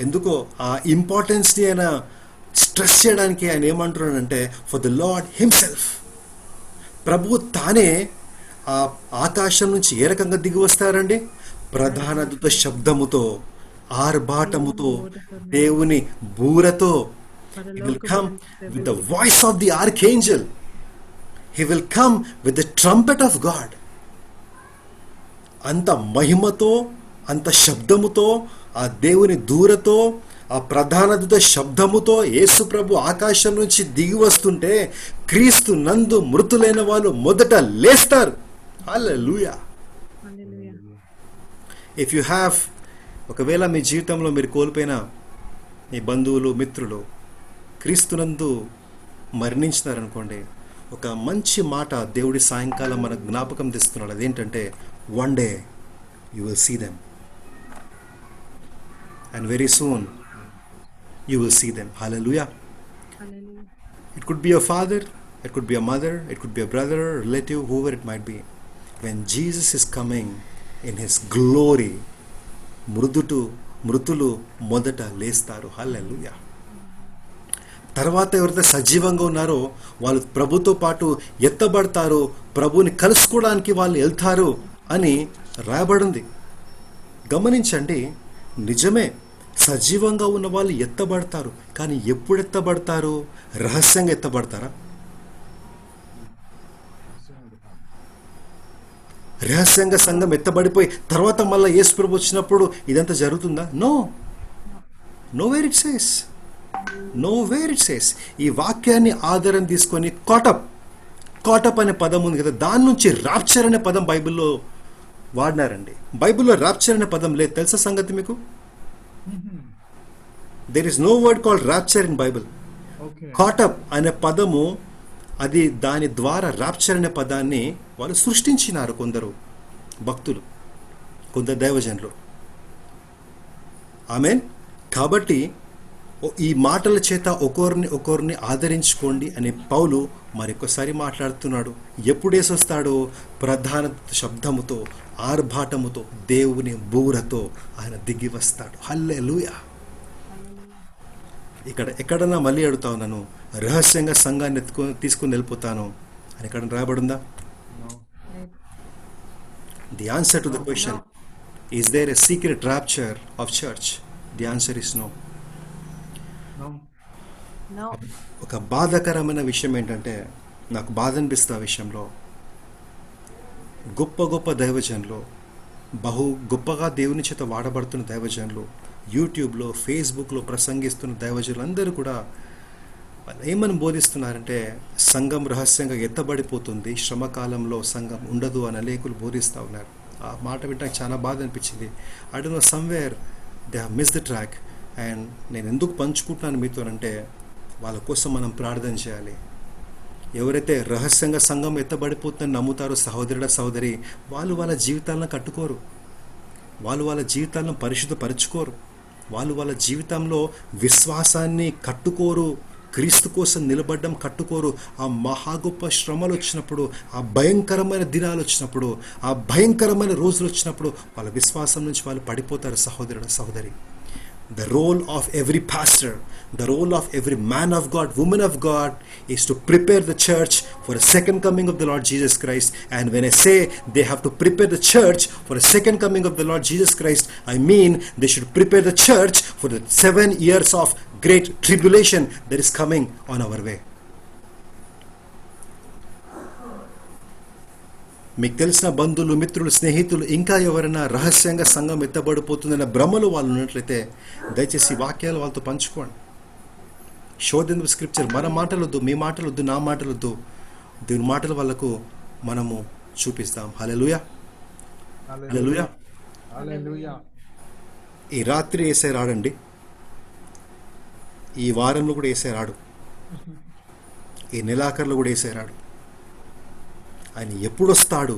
ఎందుకో ఆ ఇంపార్టెన్స్ని ఆయన స్ట్రెస్ చేయడానికి ఆయన ఏమంటున్నాడంటే, ఫర్ ద లార్డ్ హిమ్సెల్ఫ్, ప్రభువు తానే ఆ ఆకాశం నుంచి ఏ రకంగా దిగి వస్తారండి? ప్రధాన దూత శబ్దముతో, ఆర్భాటముతో, దేవుని బూరతో. He will come with the voice of the archangel. He will come with the trumpet of God. అంత మహిమతో, అంత శబ్దముతో, ఆ దేవుని దూరతో, ఆ ప్రధాన దూత శబ్దముతో యేసు ప్రభు ఆకాశం నుంచి దిగి వస్తుంటే క్రీస్తు నందు మృతులైన వాళ్ళు మొదట లేస్తారు. హల్లెలూయా. ఇఫ్ యు హ్యావ్, ఒకవేళ మీ జీవితంలో మీరు కోల్పోయిన మీ బంధువులు, మిత్రులు క్రీస్తునందు మరణించినారనుకోండి, ఒక మంచి మాట దేవుడి సాయంకాలం మనకు జ్ఞాపకం తెస్తున్నాడు. అదేంటంటే, one day You will see them. And very soon, you will see them. Hallelujah. Hallelujah. It could be a father, it could be a mother, it could be a brother, a relative, whoever it might be. When Jesus is coming in his glory, మృతులు మొదట లేస్తారు. హల్లెలూయా. తర్వాత ఎవరైతే సజీవంగా ఉన్నారో వాళ్ళు ప్రభుతో పాటు ఎత్తబడతారు, ప్రభుని కలుసుకోవడానికి వాళ్ళు వెళ్తారు అని రాయబడింది. గమనించండి, నిజమే, సజీవంగా ఉన్న వాళ్ళు ఎత్తబడతారు. కానీ ఎప్పుడు ఎత్తబడతారు? రహస్యంగా ఎత్తబడతారా? రహస్యంగా సంఘం ఎత్తబడిపోయి తర్వాత మళ్ళీ యేసు ప్రభు వచ్చినప్పుడు ఇదంతా జరుగుతుందా? Know where it says. ఈ వాక్యాన్ని ఆధారం తీసుకొని కాటప్ అనే పదం ఉంది కదా, దాని నుంచి రాప్చర్ అనే పదం బైబిల్లో వాడినారండి. బైబిల్లో రాప్చర్ అనే పదం లేదు, తెలుసా సంగతి మీకు? There is no word called rapture in Bible. Caught up అనే పదము, అది దాని ద్వారా రాప్చర్ అనే పదాన్ని వాళ్ళు సృష్టించినారు కొందరు భక్తులు, కొందరు దైవజనులు. ఆమేన్. కాబట్టి ఈ మాటల చేత ఒకరిని ఆదరించుకోండి అని పౌలు మరొకసారి మాట్లాడుతున్నాడు. ఎప్పుడు వేసొస్తాడో? ప్రధాన శబ్దముతో, ఆర్భాటముతో, దేవుని బూరతో ఆయన దిగి వస్తాడు. హల్లెలూయా. ఎక్కడన్నా మళ్ళీ అడుగుతా ఉన్నాను, రహస్యంగా సంఘాన్ని తీసుకుని వెళ్ళిపోతాను అని ఎక్కడ రాయబడిందా? The answer to the question, is there a secret rapture of church? The answer is no. ఒక బాధాకరమైన విషయం ఏంటంటే, నాకు బాధ అనిపిస్తుంది ఆ విషయంలో. గొప్ప దైవజనులు, బహు గొప్పగా దేవుని చేత వాడబడుతున్న దైవజనులు, యూట్యూబ్లో, ఫేస్బుక్లో ప్రసంగిస్తున్న దైవజనులు అందరూ కూడా ఏమని బోధిస్తున్నారంటే, సంఘం రహస్యంగా ఎత్తబడిపోతుంది, శ్రమకాలంలో సంఘం ఉండదు అని అనేకులు బోధిస్తూ ఉన్నారు. ఆ మాట వింటానికి చాలా బాధ అనిపించింది. I don't know, somewhere they have miss the track. And నేను ఎందుకు పంచుకుంటున్నాను మీతోనంటే, వాళ్ళ కోసం మనం ప్రార్థన చేయాలి. ఎవరైతే రహస్యంగా సంఘం ఎత్తబడిపోతుందని నమ్ముతారో సహోదరి, వాళ్ళు వాళ్ళ జీవితాలను కట్టుకోరు, వాళ్ళు వాళ్ళ జీవితాలను పరిశుద్ధపరచుకోరు, వాళ్ళు వాళ్ళ జీవితంలో విశ్వాసాన్ని కట్టుకోరు, క్రీస్తు కోసం నిలబడ్డం కట్టుకోరు. ఆ మహా గొప్ప శ్రమలు వచ్చినప్పుడు, ఆ భయంకరమైన దినాలు వచ్చినప్పుడు, ఆ భయంకరమైన రోజులు వచ్చినప్పుడు వాళ్ళ విశ్వాసం నుంచి వాళ్ళు పడిపోతారు. సహోదరి, the role of every pastor, the role of every man of God, woman of God is to prepare the church for the second coming of the Lord Jesus Christ. And when I say they have to prepare the church for the second coming of the Lord Jesus Christ, I mean they should prepare the church for the 7 years of great tribulation that is coming on our way. మీకు తెలిసిన బంధువులు, మిత్రులు, స్నేహితులు ఇంకా ఎవరైనా రహస్యంగా సంఘం ఎత్తబడిపోతుందన్న భ్రమలో వాళ్ళు ఉన్నట్లయితే దయచేసి వాక్యాలు వాళ్ళతో పంచుకోండి. శోధన స్క్రిప్చర్, మన మాటలొద్దు, మీ మాటలొద్దు, నా మాటలొద్దు, దేవుని మాటలు వాళ్ళకు మనము చూపిస్తాం. హల్లెలూయా, హల్లెలూయా. ఈ రాత్రి యేసయ్య రాడండి, ఈ వారంలో కూడా యేసయ్య రాడు, ఈ నెలాఖరులో కూడా యేసయ్య రాడు. ఆయన ఎప్పుడు వస్తాడు?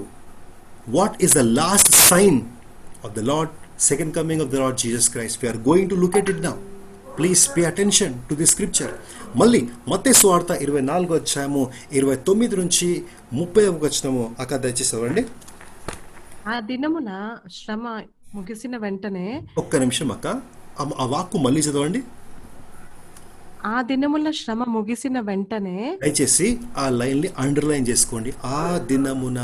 What is the last sign of the Lord second coming of the Lord Jesus Christ? We are going to look at it now. Please pay attention to the scripture. మళ్ళీ మత్తయి సువార్త 24వ అధ్యాయము 29 నుంచి 30వ వచనము అక్కడ దయచేసి చదవండి. ఆ దినమున శ్రమ ముగిసిన వెంటనే, ఒక్క నిమిషం అక్క, ఆ వాక్కు మళ్ళీ చదవండి. ఆ దినముల శ్రమ ముగిసిన వెంటనే, దయచేసి ఆ లైన్ ని అండర్లైన్ చేసుకోండి. ఆ దినమున,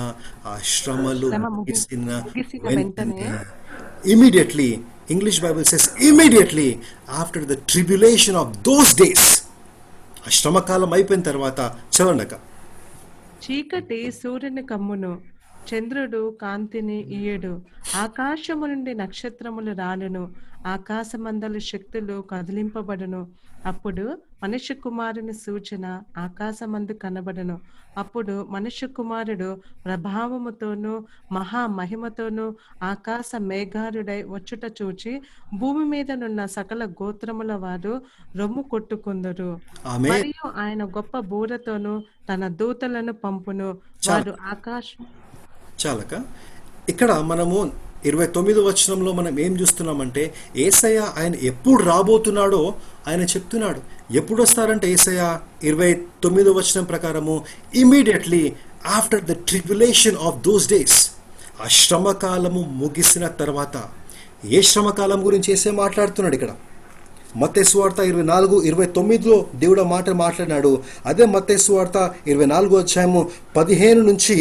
ఆ శ్రమలు ముగిసిన వెంటనే. Immediately, English Bible says immediately after the tribulation of those days. ఆ శ్రమకాలం అయిపోయిన తర్వాత చదవండి అక్క. చీకటి సూర్యుని కమ్మును, చంద్రుడు కాంతిని ఇయ్యడు, ఆకాశము నుండి నక్షత్రములు రాలును, ఆకాశమందలి శక్తులు కదిలింపబడును. అప్పుడు మనుష్య కుమారుని సూచన ఆకాశమందు కనబడును. అప్పుడు మనుష్య కుమారుడు ప్రభావముతోనూ మహామహిమతోనూ ఆకాశ మేఘారుడై వచ్చుట చూచి భూమి మీదనున్న సకల గోత్రముల వారు రొమ్ము కొట్టుకుందరు. మరియు ఆయన గొప్ప బూరతోనూ తన దూతలను పంపును. వారు ఆకాశం. చాలక ఇక్కడ మనము 29వ వచనంలో మనం ఏం చూస్తున్నామంటే యేసయ్య ఆయన ఎప్పుడు రాబోతున్నాడో ఆయన చెప్తున్నాడు. ఎప్పుడు వస్తారంటే యేసయ్య 29వ వచనం ప్రకారము immediately after the tribulation of those days, ఆ శ్రమకాలము ముగిసిన తర్వాత. ఏ శ్రమకాలం గురించి యేసయ్య మాట్లాడుతున్నాడు ఇక్కడ? మత్తయి సువార్త 24:29లో దేవుడు ఆ మాట మాట్లాడినాడు. అదే మత్తయి సువార్త 24వ అధ్యాయము 15 నుంచి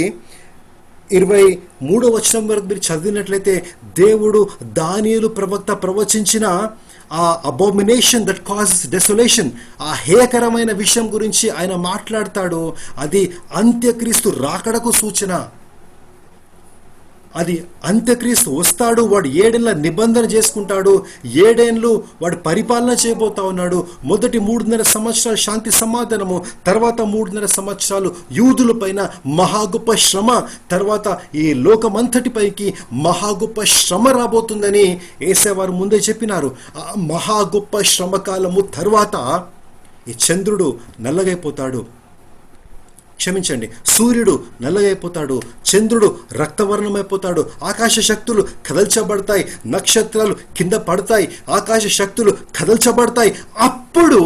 23వ వచనం వరకు మీరు చదివినట్లయితే దేవుడు దానియేలు ప్రవక్త ప్రవచించిన ఆ అబోమినేషన్ దట్ కాజెస్ డెసొలేషన్, ఆ హేయకరమైన విషయం గురించి ఆయన మాట్లాడతాడు. అది అంత్యక్రీస్తు రాకడకు సూచన. అది అంత్యక్రీస్తు వస్తాడు, వాడు 7 ఏళ్ల నిబంధన చేసుకుంటాడు, 7 ఏళ్ళు వాడు పరిపాలన చేయబోతా ఉన్నాడు. మొదటి 3.5 సంవత్సరాలు శాంతి సమాధానము, తర్వాత 3.5 సంవత్సరాలు యూదుల పైన మహా గొప్ప శ్రమ, తర్వాత ఈ లోకమంతటిపైకి మహా గొప్ప శ్రమ రాబోతుందని యేసయ్య ముందే చెప్పినారు. ఆ మహా గొప్ప శ్రమ కాలము తర్వాత ఈ చంద్రుడు నల్లగైపోతాడు, క్షమించండి, సూర్యుడు నల్లగైపోతాడు, చంద్రుడు రక్తవర్ణమైపోతాడు, ఆకాశ శక్తులు కదల్చబడతాయి, నక్షత్రాలు కింద పడతాయి, ఆకాశ శక్తులు కదల్చబడతాయి. అప్పుడు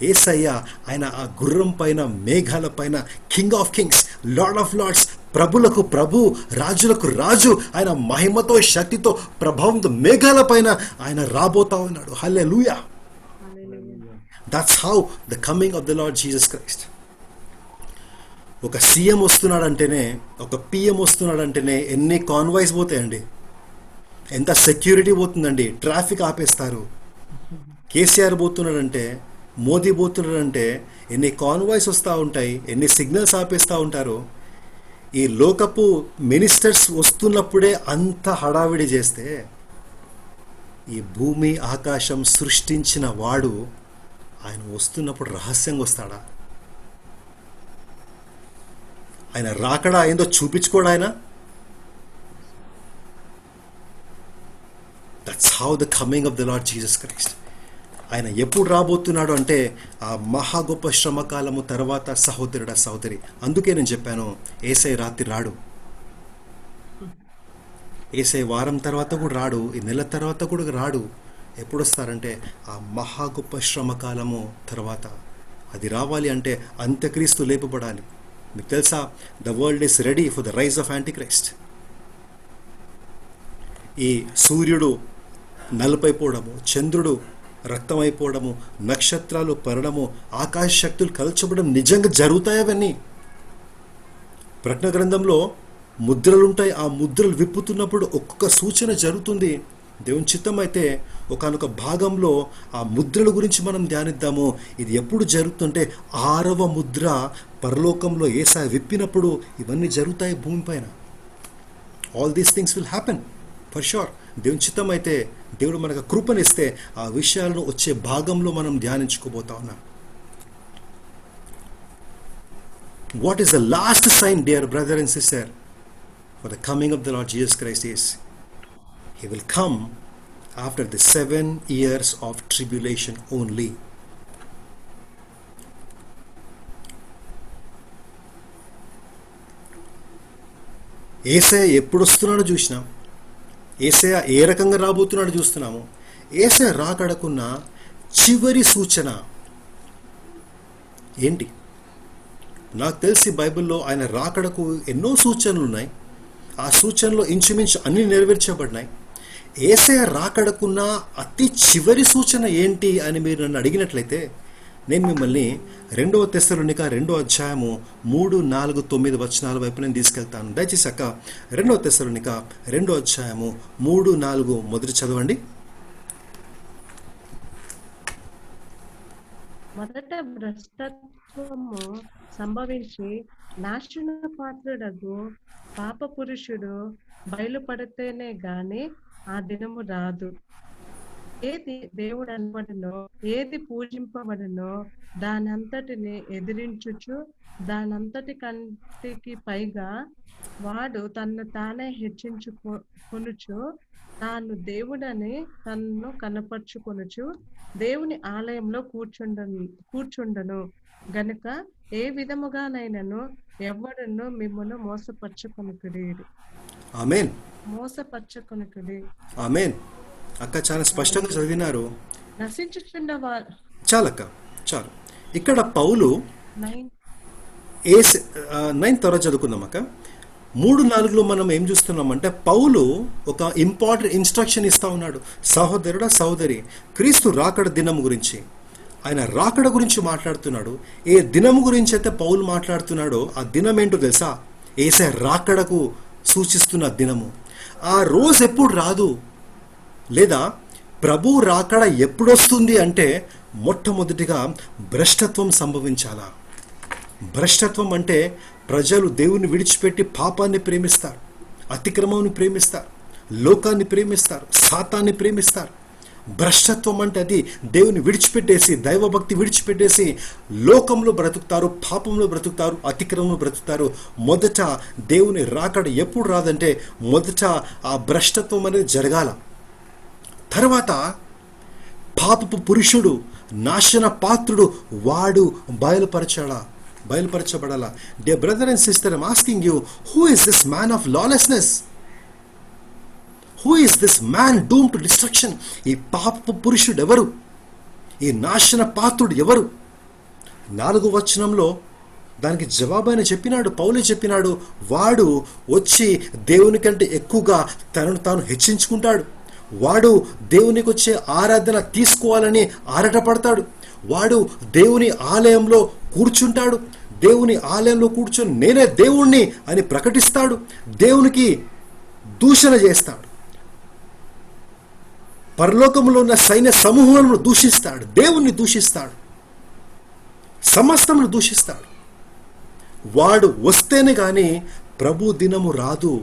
యేసయ్య ఆయన ఆ గుర్రం పైన, మేఘాల పైన, King of kings, Lord of lords, ప్రభులకు ప్రభు, రాజులకు రాజు, ఆయన మహిమతో, శక్తితో, ప్రభావంతో మేఘాల పైన ఆయన రాబోతా ఉన్నాడు. Hallelujah. That's how the coming of the Lord Jesus Christ. ఒక సీఎం వస్తున్నాడంటేనే, ఒక పిఎం వస్తున్నాడంటేనే ఎన్ని కాన్వాయ్స్ పోతాయండి, ఎంత సెక్యూరిటీ పోతుందండి, ట్రాఫిక్ ఆపేస్తారు. కేసీఆర్ పోతున్నాడంటే, మోదీ పోతున్నాడంటే ఎన్ని కాన్వాయ్స్ వస్తూ ఉంటాయి, ఎన్ని సిగ్నల్స్ ఆపేస్తూ ఉంటారు. ఈ లోకపు మినిస్టర్స్ వస్తున్నప్పుడే అంత హడావిడి చేస్తే, ఈ భూమి ఆకాశం సృష్టించిన వాడు ఆయన వస్తున్నప్పుడు రహస్యంగా వస్తాడా? ఆయన రాకడా ఏందో చూపించుకోడు ఆయన. That's how the coming of the Lord Jesus Christ. ఆయన ఎప్పుడు రాబోతున్నాడు అంటే ఆ మహా గొప్ప శ్రమకాలము తర్వాత. సహోదరుడా, సహోదరి, అందుకే నేను చెప్పాను యేసయ్య రాత్రి రాడు, యేసయ్య వారం తర్వాత కూడా రాడు, ఈ నెల తర్వాత కూడా రాడు. ఎప్పుడు వస్తారంటే ఆ మహా గొప్ప శ్రమకాలము తర్వాత. అది రావాలి అంటే అంత్యక్రీస్తు లేపబడాలి. మీకు తెలుసా, the world is ready for the rise of antichrist. ఈ సూర్యుడు నలుపైపోవడము, చంద్రుడు రక్తమైపోవడము, నక్షత్రాలు పరడము, ఆకాశ శక్తులు కలచబడడం నిజంగా జరుగుతాయి. అవన్నీ ప్రకటన గ్రంథంలో ముద్రలుంటాయి. ఆ ముద్రలు విప్పుతున్నప్పుడు ఒక్కొక్క సూచన జరుగుతుంది. దేవుని చిత్తం అయితే ఒకానొక భాగంలో ఆ ముద్రల గురించి మనం ధ్యానిద్దాము. ఇది ఎప్పుడు జరుగుతుంటే 6వ ముద్ర పరలోకంలో యేసయ్య విప్పినప్పుడు ఇవన్నీ జరుగుతాయి భూమిపైన. All these things will happen for sure. దేవుని చిత్తం అయితే, దేవుడు మనకు కృపనిస్తే ఆ విషయాలను వచ్చే భాగంలో మనం ధ్యానించుకోబోతా ఉన్నాం. What is the last sign, dear brother and sister, for the coming of the Lord Jesus Christ is He will come after the 7 years of tribulation only. యేసయ్య ఎప్పుడు వస్తున్నాడో చూసినాం, యేసయ్య ఏ రకంగా రాబోతున్నాడో చూస్తున్నాము. యేసయ్య రాకడకున్న చివరి సూచన ఏంటి? నాకు తెలిసి బైబిల్లో ఆయన రాకడకు ఎన్నో సూచనలు ఉన్నాయి. ఆ సూచనలో ఇంచుమించు అన్ని నెరవేర్చబడినాయి. యేసయ్య రాకడకున్న అతి చివరి సూచన ఏంటి అని మీరు నన్ను అడిగినట్లయితే, నేను మిమ్మల్ని 2వ తెస్సలోనిక 2వ అధ్యాయము 3, 4, 9 వచనాల వైపు నేను తీసుకెళ్తాను. దయచేసి అక్క 2వ తెస్సలోనిక 2వ అధ్యాయము 3, 4 మొదటి చదవండి. మొదట భ్రష్టత్వము సంభవించి నాశన పాత్రుడగు పాప పురుషుడు బయలుపడితేనే గాని ఆ దినము రాదు. ఏది దేవుడు అనబడునో, ఏది పూజింపబడునో దానంతటిని ఎదిరించుచు, దానంతటి కంటికి పైగా వాడు తన్ను తానే హెచ్చించుకొనుచు, తాను దేవుడని తన్ను కనపరుచుకొనుచు దేవుని ఆలయంలో కూర్చుండను గనుక ఏ విధముగానైనను ఎవడును మిమ్మల్ని మోసపరచుకొనుకుడి. ఆమేన్, మోసపరచుకొనకుడి. ఆమేన్. అక్క చాలా స్పష్టంగా చదివినారు. నశించుచున్న వారు చాలక్క, చాలు. ఇక్కడ పౌలు 9 9 తర్వాత చదువుకుందాం అక్క. 3:4లో మనం ఏం చూస్తున్నామంటే పౌలు ఒక ఇంపార్టెంట్ ఇన్స్ట్రక్షన్ ఇస్తా ఉన్నాడు. సహోదరుడా, సహోదరి, క్రీస్తు రాకడ దినం గురించి, ఆయన రాకడ గురించి మాట్లాడుతున్నాడు. ఏ దినం గురించి అయితే పౌలు మాట్లాడుతున్నాడో ఆ దినం ఏంటో తెలుసా? యేసయ్య రాకడకు సూచిస్తున్న దినము. ఆ రోజు ఎప్పుడు రాదు, లేదా ప్రభు రాకడ ఎప్పుడొస్తుంది అంటే మొట్టమొదటిగా భ్రష్టత్వం సంభవించాలా. భ్రష్టత్వం అంటే ప్రజలు దేవుని విడిచిపెట్టి పాపాన్ని ప్రేమిస్తారు, అతిక్రమాన్ని ప్రేమిస్తారు, లోకాన్ని ప్రేమిస్తారు, సాతాన్ని ప్రేమిస్తారు. భ్రష్టత్వం అంటే అది దేవుని విడిచిపెట్టేసి, దైవభక్తి విడిచిపెట్టేసి లోకంలో బ్రతుకుతారు, పాపంలో బ్రతుకుతారు, అతిక్రమంలో బ్రతుకుతారు. మొదట దేవుని రాకడ ఎప్పుడు రాదంటే మొదట ఆ భ్రష్టత్వం అనేది జరగాల. తర్వాత పాపపు పురుషుడు, నాశన పాత్రుడు వాడు బయలుపరచబడాలా. Dear brother and sister, I'm asking you, who is this man of lawlessness? Who is this man doom to destruction? ఈ పాపపు పురుషుడు ఎవరు? ఈ నాశన పాత్రుడు ఎవరు? 4వ వచనంలో దానికి జవాబైన చెప్పినాడు, పౌలే చెప్పినాడు, వాడు వచ్చి దేవుని కంటే ఎక్కువగా తనను తాను హెచ్చించుకుంటాడు. వాడు దేవునికి వచ్చే ఆరాధన తీసుకోవాలని ఆరాటపడతాడు. వాడు దేవుని ఆలయంలో కూర్చుంటాడు. దేవుని ఆలయంలో కూర్చొని నేనే దేవుణ్ణి అని ప్రకటిస్తాడు. దేవునికి దూషణ చేస్తాడు. పరలోకంలో ఉన్న సైన్య సమూహాలను దూషిస్తాడు, దేవుణ్ణి దూషిస్తాడు, సమస్తమును దూషిస్తాడు. వాడు వస్తేనే కానీ ప్రభు దినము రాదు.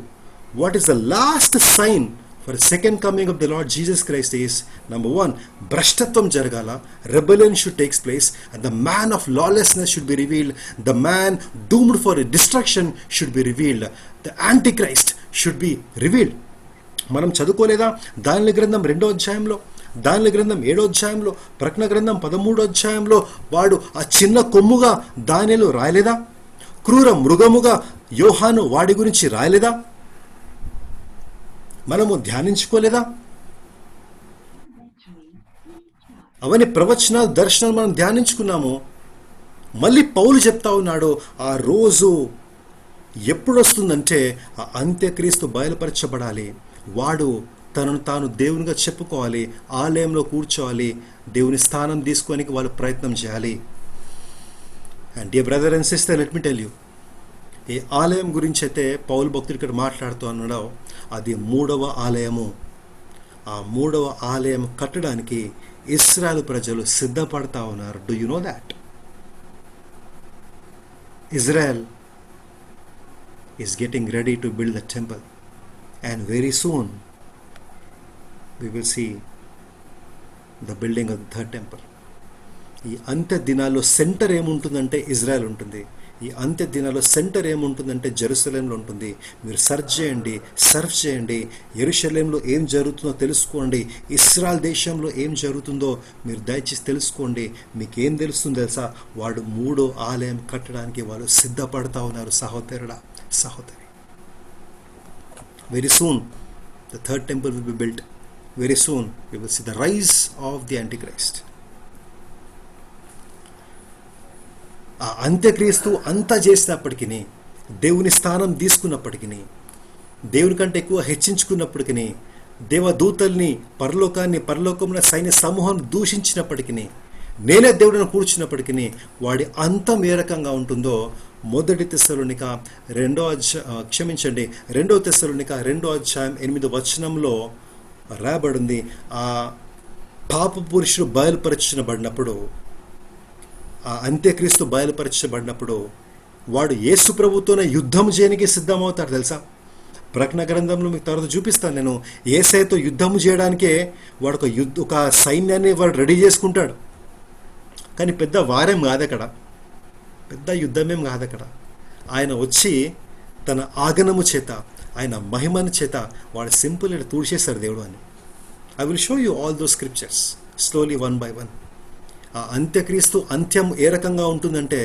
What is the last sign for second coming of the Lord Jesus Christ is, number 1, భ్రష్టత్వం జరగాల, rebellion should takes place, and the man of lawlessness should be revealed, the man doomed for destruction should be revealed, the antichrist should be revealed. మనం చదువుకోలేదా దానియేలు గ్రంథం 2వ అధ్యాయంలో, దానియేలు గ్రంథం 7వ అధ్యాయంలో, ప్రకటన గ్రంథం 13వ అధ్యాయంలో వాడు ఆ చిన్న కొమ్ముగా దానియేలు రాయలేదా? క్రూర మృగముగా యోహాను వాడి గురించి రాయలేదా? మనము ధ్యానించుకోలేదా? అవన్నీ ప్రవచనాలు, దర్శనాలు మనం ధ్యానించుకున్నాము. మళ్ళీ పౌలు చెప్తా ఉన్నాడు, ఆ రోజు ఎప్పుడు వస్తుందంటే ఆ అంత్యక్రీస్తు బయలుపరచబడాలి. వాడు తనను తాను దేవునిగా చెప్పుకోవాలి, ఆలయంలో కూర్చోవాలి, దేవుని స్థానం తీసుకోనికి వాళ్ళు ప్రయత్నం చేయాలి. And dear brother and sister, let me tell you, ఈ ఆలయం గురించి అయితే పౌలు భక్తుడు ఇక్కడ మాట్లాడుతూ ఉన్నాడో అది 3వ ఆలయము. ఆ 3వ ఆలయం కట్టడానికి ఇశ్రాయేలు ప్రజలు సిద్ధపడతా ఉన్నారు. Do you know that? Israel is getting ready to build the temple, and very soon we will see the building of the third temple. ఈ అంత్య దినాల్లో సెంటర్ ఏముంటుందంటే ఇజ్రాయెల్ ఉంటుంది. ఈ అంత్య దినాల్లో సెంటర్ ఏముంటుందంటే జెరూసలేంలో ఉంటుంది. మీరు సర్చ్ చేయండి, యెరూషలేంలో ఏం జరుగుతుందో తెలుసుకోండి, ఇశ్రాయెల్ దేశంలో ఏం జరుగుతుందో మీరు దయచేసి తెలుసుకోండి. మీకు ఏం తెలుస్తుందో తెలుసా? వాడు 3వ ఆలయం కట్టడానికి వాళ్ళు సిద్ధపడతా ఉన్నారు. సహోదరుడా, సహోదరి, very soon the third temple will be built. Very soon we will see the rise of the Antichrist. ఆ అంత్యక్రీస్తు అంతా చేసినప్పటికీ, దేవుని స్థానం తీసుకున్నప్పటికీ, దేవుని కంటే ఎక్కువ హెచ్చించుకున్నప్పటికీ, దేవదూతల్ని, పరలోకంలో సైన్య సమూహం దూషించినప్పటికీ, నేనే దేవుడిని కూర్చున్నప్పటికీ వాడి అంతం ఏ రకంగా ఉంటుందో 1 తెస్సలోనిక 2వ తెస్సలోనిక 2వ అధ్యాయం 8వ వచనంలో రాయబడింది. ఆ పాప పురుషుడు బయలుపరచబడినప్పుడు, ఆ అంత్యక్రీస్తు బయలుపరచబడినప్పుడు వాడు యేసు ప్రభుతోనే యుద్ధం చేయడానికి సిద్ధమవుతాడు. తెలుసా? ప్రకటన గ్రంథంలో మీకు తర్వాత చూపిస్తాను నేను. యేసయ్యతో యుద్ధం చేయడానికే వాడు ఒక సైన్యాన్ని వాడు రెడీ చేసుకుంటాడు. కానీ పెద్ద వారేం కాదు అక్కడ, పెద్ద యుద్ధమేం కాదు అక్కడ. ఆయన వచ్చి తన ఆగనము చేత, ఆయన మహిమను చేత వాడు సింపుల్ ఇలా తూడిచేశారు దేవుడు అని. I will show you all those scriptures slowly 1 by 1. ఆ అంత్యక్రీస్తు అంత్యం ఏ రకంగా ఉంటుందంటే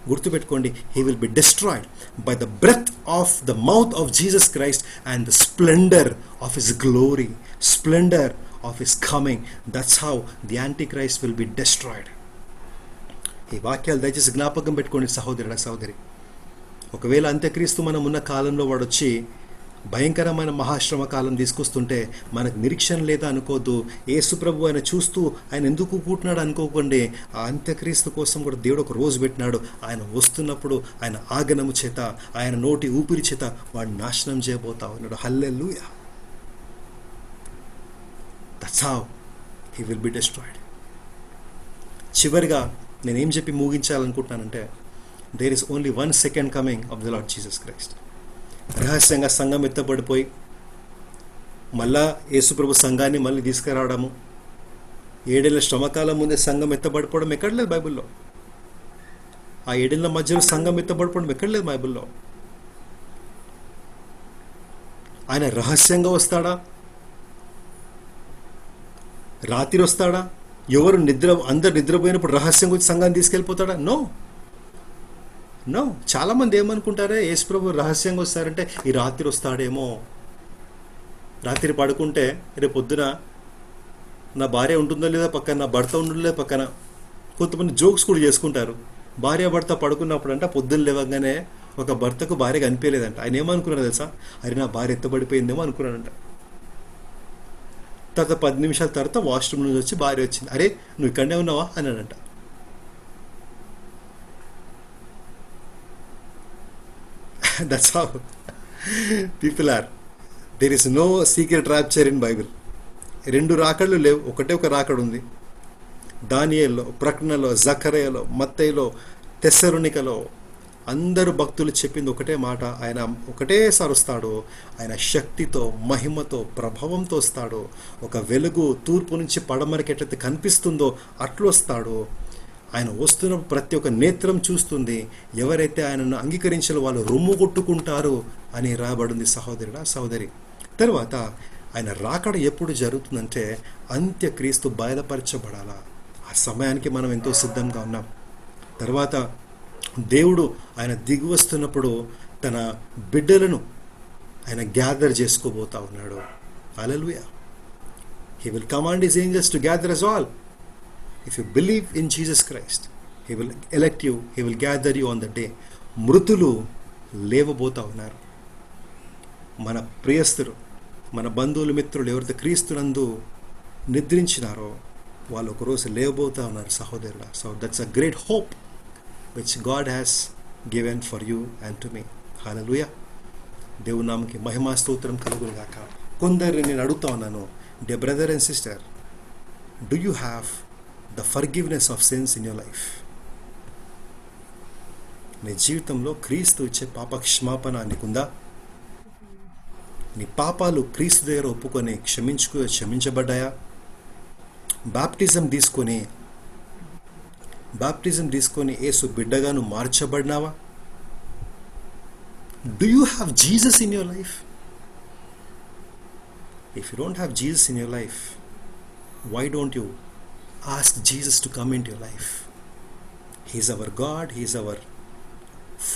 గుర్తుపెట్టుకోండి, he will be destroyed by the breath of the mouth of Jesus Christ and the splendour of his glory, splendour of his coming. That's how the antichrist will be destroyed. ఈ వాక్యాలు దయచేసి జ్ఞాపకం పెట్టుకోండి సహోదరుడా, సహోదరి. ఒకవేళ అంత్యక్రీస్తు మనం ఉన్న కాలంలో వాడు వచ్చి భయంకరమైన మహాశ్రమ కాలం తీసుకొస్తుంటే మనకు నిరీక్షణ లేదా అనుకోవద్దు. యేసు ప్రభు ఆయన చూస్తూ ఆయన ఎందుకు కూటున్నాడు అనుకోకండి. ఆ అంత్యక్రీస్తు కోసం కూడా దేవుడు ఒక రోజు పెట్టినాడు. ఆయన వస్తున్నప్పుడు ఆయన ఆగనము చేత, ఆయన నోటి ఊపిరి చేత వాడిని నాశనం చేయబోతా ఉన్నాడు. Hallelujah. That's how he will be destroyed. చివరిగా నేనేం చెప్పి ముగించాలనుకుంటున్నానంటే, there is only one second coming of the Lord Jesus Christ. రహస్యంగా సంఘం ఎత్తబడిపోయి మళ్ళా యేసుప్రభు సంఘాన్ని మళ్ళీ తీసుకురావడము, 7 ఏళ్ల శ్రమకాలం ముందే సంఘం ఎత్తబడిపోవడం ఎక్కడ లేదు బైబిల్లో. ఆ 7 ఏళ్ల మధ్యలో సంఘం ఎత్తబడిపోవడం ఎక్కడ లేదు బైబిల్లో. ఆయన రహస్యంగా వస్తాడా, రాత్రి వస్తాడా, అందరు నిద్రపోయినప్పుడు రహస్యంగా వచ్చి సంఘాన్ని తీసుకెళ్ళిపోతాడా? నో. చాలామంది ఏమనుకుంటారే, యేసుప్రభు రహస్యంగా వస్తారంటే ఈ రాత్రి వస్తాడేమో, రాత్రి పడుకుంటే రేపు పొద్దున నా భార్య ఉంటుందో లేదా పక్కన, నా భర్త ఉంటుందో లేదా పక్కన. కొంతమంది జోక్స్ కూడా చేసుకుంటారు. భార్య భర్త పడుకున్నప్పుడు అంట పొద్దున్న లేవగానే ఒక భర్తకు భార్య కనిపించలేదంట. ఆయన ఏమనుకున్నాడు తెలుసా? అరే నా భార్య ఎత్తబడిపోయిందేమో అనుకున్నాడంట. తర్వాత 10 నిమిషాల తర్వాత వాష్రూమ్ నుంచి వచ్చి భార్య వచ్చింది. అరే నువ్వు ఇక్కడనే ఉన్నావా అన్నాడంట. That's how people are. There is no secret rapture in Bible. 2 రాకళ్ళు లేవు, ఒకటే ఒక రాకడు ఉంది. దానియేలులో, ప్రకటనలో, జకరియలో, మత్తయిలో, తెస్సలోనికలో అందరూ భక్తులు చెప్పింది ఒకటే మాట. ఆయన ఒకటేసారి వస్తాడు. ఆయన శక్తితో, మహిమతో, ప్రభావంతో వస్తాడు. ఒక వెలుగు తూర్పు నుంచి పడమరకి ఎట్లయితే కనిపిస్తుందో అట్లు వస్తాడు. ఆయన వస్తున్నప్పుడు ప్రతి ఒక్క నేత్రం చూస్తుంది. ఎవరైతే ఆయనను అంగీకరించాలో వాళ్ళు రొమ్ము కొట్టుకుంటారు అని రాబడింది సహోదరుడా, సహోదరి. తర్వాత ఆయన రాకడ ఎప్పుడు జరుగుతుందంటే అంత్యక్రీస్తు బయలుపరచబడాలా. ఆ సమయానికి మనం ఎంతో సిద్ధంగా ఉన్నాం. తర్వాత దేవుడు ఆయన దిగి వస్తున్నప్పుడు తన బిడ్డలను ఆయన గ్యాదర్ చేసుకోబోతా ఉన్నాడు. Hallelujah. He will command his angels to gather us all. If you believe in Jesus Christ, He will elect you, He will gather you on the day. మృతులు లేవబోతా ఉన్నారు. మన ప్రియస్తులు, మన బంధువులు, మిత్రులు ఎవరైతే క్రీస్తునందు నిద్రించినారో వాళ్ళు ఒకరోజు లేవబోతా ఉన్నారు సహోదరుల. So that's a great hope which God has given for you and to me. Hallelujah. దేవుని నామముకి మహిమా స్తోత్రం కలుగును గాక. కొందరిని నేను అడుగుతా ఉన్నాను, dear brother and sister, do you have the forgiveness of sins in your life? నీ జీవితంలో క్రీస్తు ఇచ్చే పాప క్షమాపణ నీకుందా? నీ పాపాలు క్రీస్తు దగ్గర ఒప్పుకొని క్షమించబడ్డాయా? బాప్టిజం తీసుకొని యేసు బిడ్డగాను మార్చబడినావా? Do you have Jesus in your life? If you don't have Jesus in your life, why don't you ask Jesus to come into your life? He is our God, He is our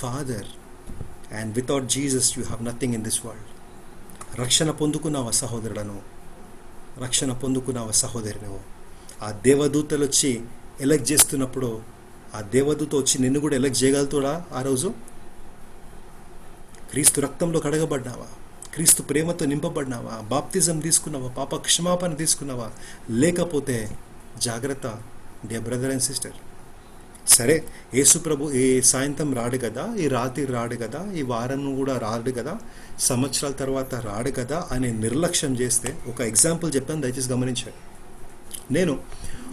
Father, and without Jesus you have nothing in this world. రక్షణ పొందుకున్నావా సహోదరుడను? రక్షణ పొందుకున్నావా సహోదరును? ఆ దేవదూతలు వచ్చి ఎలక్ట్ చేస్తున్నప్పుడు ఆ దేవదూత వచ్చి నిన్ను కూడా ఎలక్ట్ చేయగలుగుతాడా? ఆ రోజు క్రీస్తు రక్తంలో కడగబడ్డావా? క్రీస్తు ప్రేమతో నింపబడినావా? బాప్తిజం తీసుకున్నావా? పాప క్షమాపణ తీసుకున్నావా? లేకపోతే జాగ్రత్త డియర్ బ్రదర్ అండ్ సిస్టర్. సరే, యేసు ప్రభు ఈ సాయంత్రం రాడు కదా, ఈ రాత్రి రాడు కదా, ఈ వారం కూడా రాడు కదా, సంవత్సరాల తర్వాత రాడు కదా అని నిర్లక్ష్యం చేస్తే, ఒక ఎగ్జాంపుల్ చెప్తాను, దయచేసి గమనించాను. నేను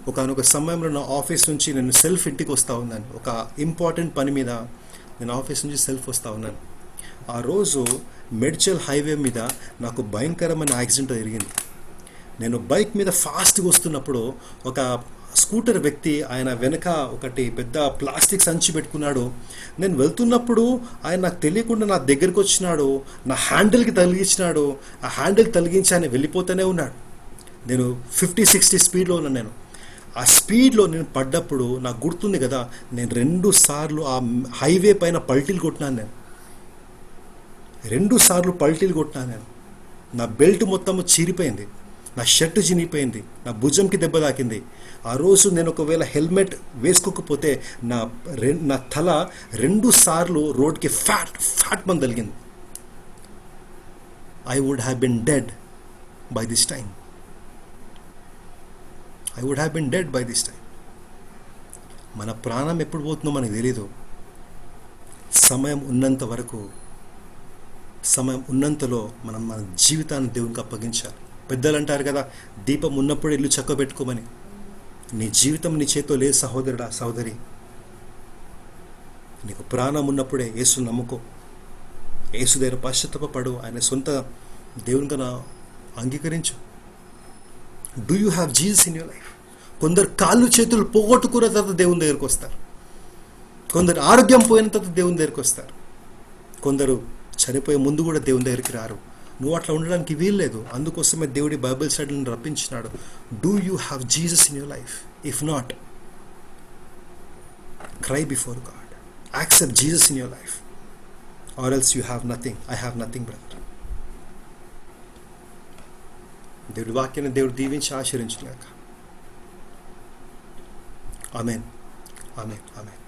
ఒకనొక సమయంలో నా ఆఫీస్ నుంచి నేను సెల్ఫ్ ఇంటికి వస్తూ ఉన్నాను. ఒక ఇంపార్టెంట్ పని మీద నేను ఆఫీస్ నుంచి సెల్ఫ్ వస్తూ ఉన్నాను. ఆ రోజు మెడ్చల్ హైవే మీద నాకు భయంకరమైన యాక్సిడెంట్ జరిగింది. నేను బైక్ మీద ఫాస్ట్గా వస్తున్నప్పుడు ఒక స్కూటర్ వ్యక్తి ఆయన వెనక ఒకటి పెద్ద ప్లాస్టిక్ సంచి పెట్టుకున్నాడు. నేను వెళ్తున్నప్పుడు ఆయన నాకు తెలియకుండా నా దగ్గరికి వచ్చినాడు, నా హ్యాండిల్కి తగిలించినాడు. ఆ హ్యాండిల్ తగిలించి ఆయన వెళ్ళిపోతూనే ఉన్నాడు. నేను 50-60 స్పీడ్లో ఉన్నాను. నేను ఆ స్పీడ్లో నేను పడ్డప్పుడు నాకు గుర్తుంది కదా, నేను 2 సార్లు ఆ హైవే పైన పల్టీలు కొట్టినాను. నేను 2 సార్లు పల్టీలు కొట్టినాను. నేను నా బెల్ట్ మొత్తము చీరిపోయింది, నా షర్ట్ చినిగిపోయింది, నా భుజంకి దెబ్బ తాకింది. ఆ రోజు నేను ఒకవేళ హెల్మెట్ వేసుకోకపోతే నా తల 2 సార్లు రోడ్కి ఫ్యాట్ మంది తగిలింది. I would have been dead by this time. I would have been dead by this time. మన ప్రాణం ఎప్పుడు పోతుందో మనకు తెలీదు. సమయం ఉన్నంతలో మనం మన జీవితాన్ని దేవునికి అప్పగించాలి. పెద్దలు అంటారు కదా, దీపం ఉన్నప్పుడు ఇల్లు చక్కబెట్టుకోమని. నీ జీవితం నీ చేతిలో లేదు సహోదరుడా, సహోదరి. నీకు ప్రాణం ఉన్నప్పుడే యేసు నమ్ముకో, యేసు దగ్గర పశ్చాత్తాపపడు, ఆయన సొంత దేవునిగా అంగీకరించు. Do you have Jesus in your life? కొందరు కాళ్ళు చేతులు పోగొట్టుకున్న తర్వాత దేవుని దగ్గరికి వస్తారు. కొందరు ఆరోగ్యం పోయిన తర్వాత దేవుని దగ్గరికి వస్తారు. కొందరు చనిపోయే ముందు కూడా దేవుని దగ్గరికి రారు. నువ్వు అట్లా ఉండడానికి వీల్లేదు. అందుకోసమే దేవుడి బైబిల్ స్టడీని రప్పించినాడు. Do you have Jesus in your life? If not, cry before God. Accept Jesus in your life, or else you have nothing. I have nothing brother. దేవుడి వాక్యాన్ని దేవుడు దీవించి ఆశీర్వించుగాక. ఆమేన్, ఆమేన్, ఆమేన్.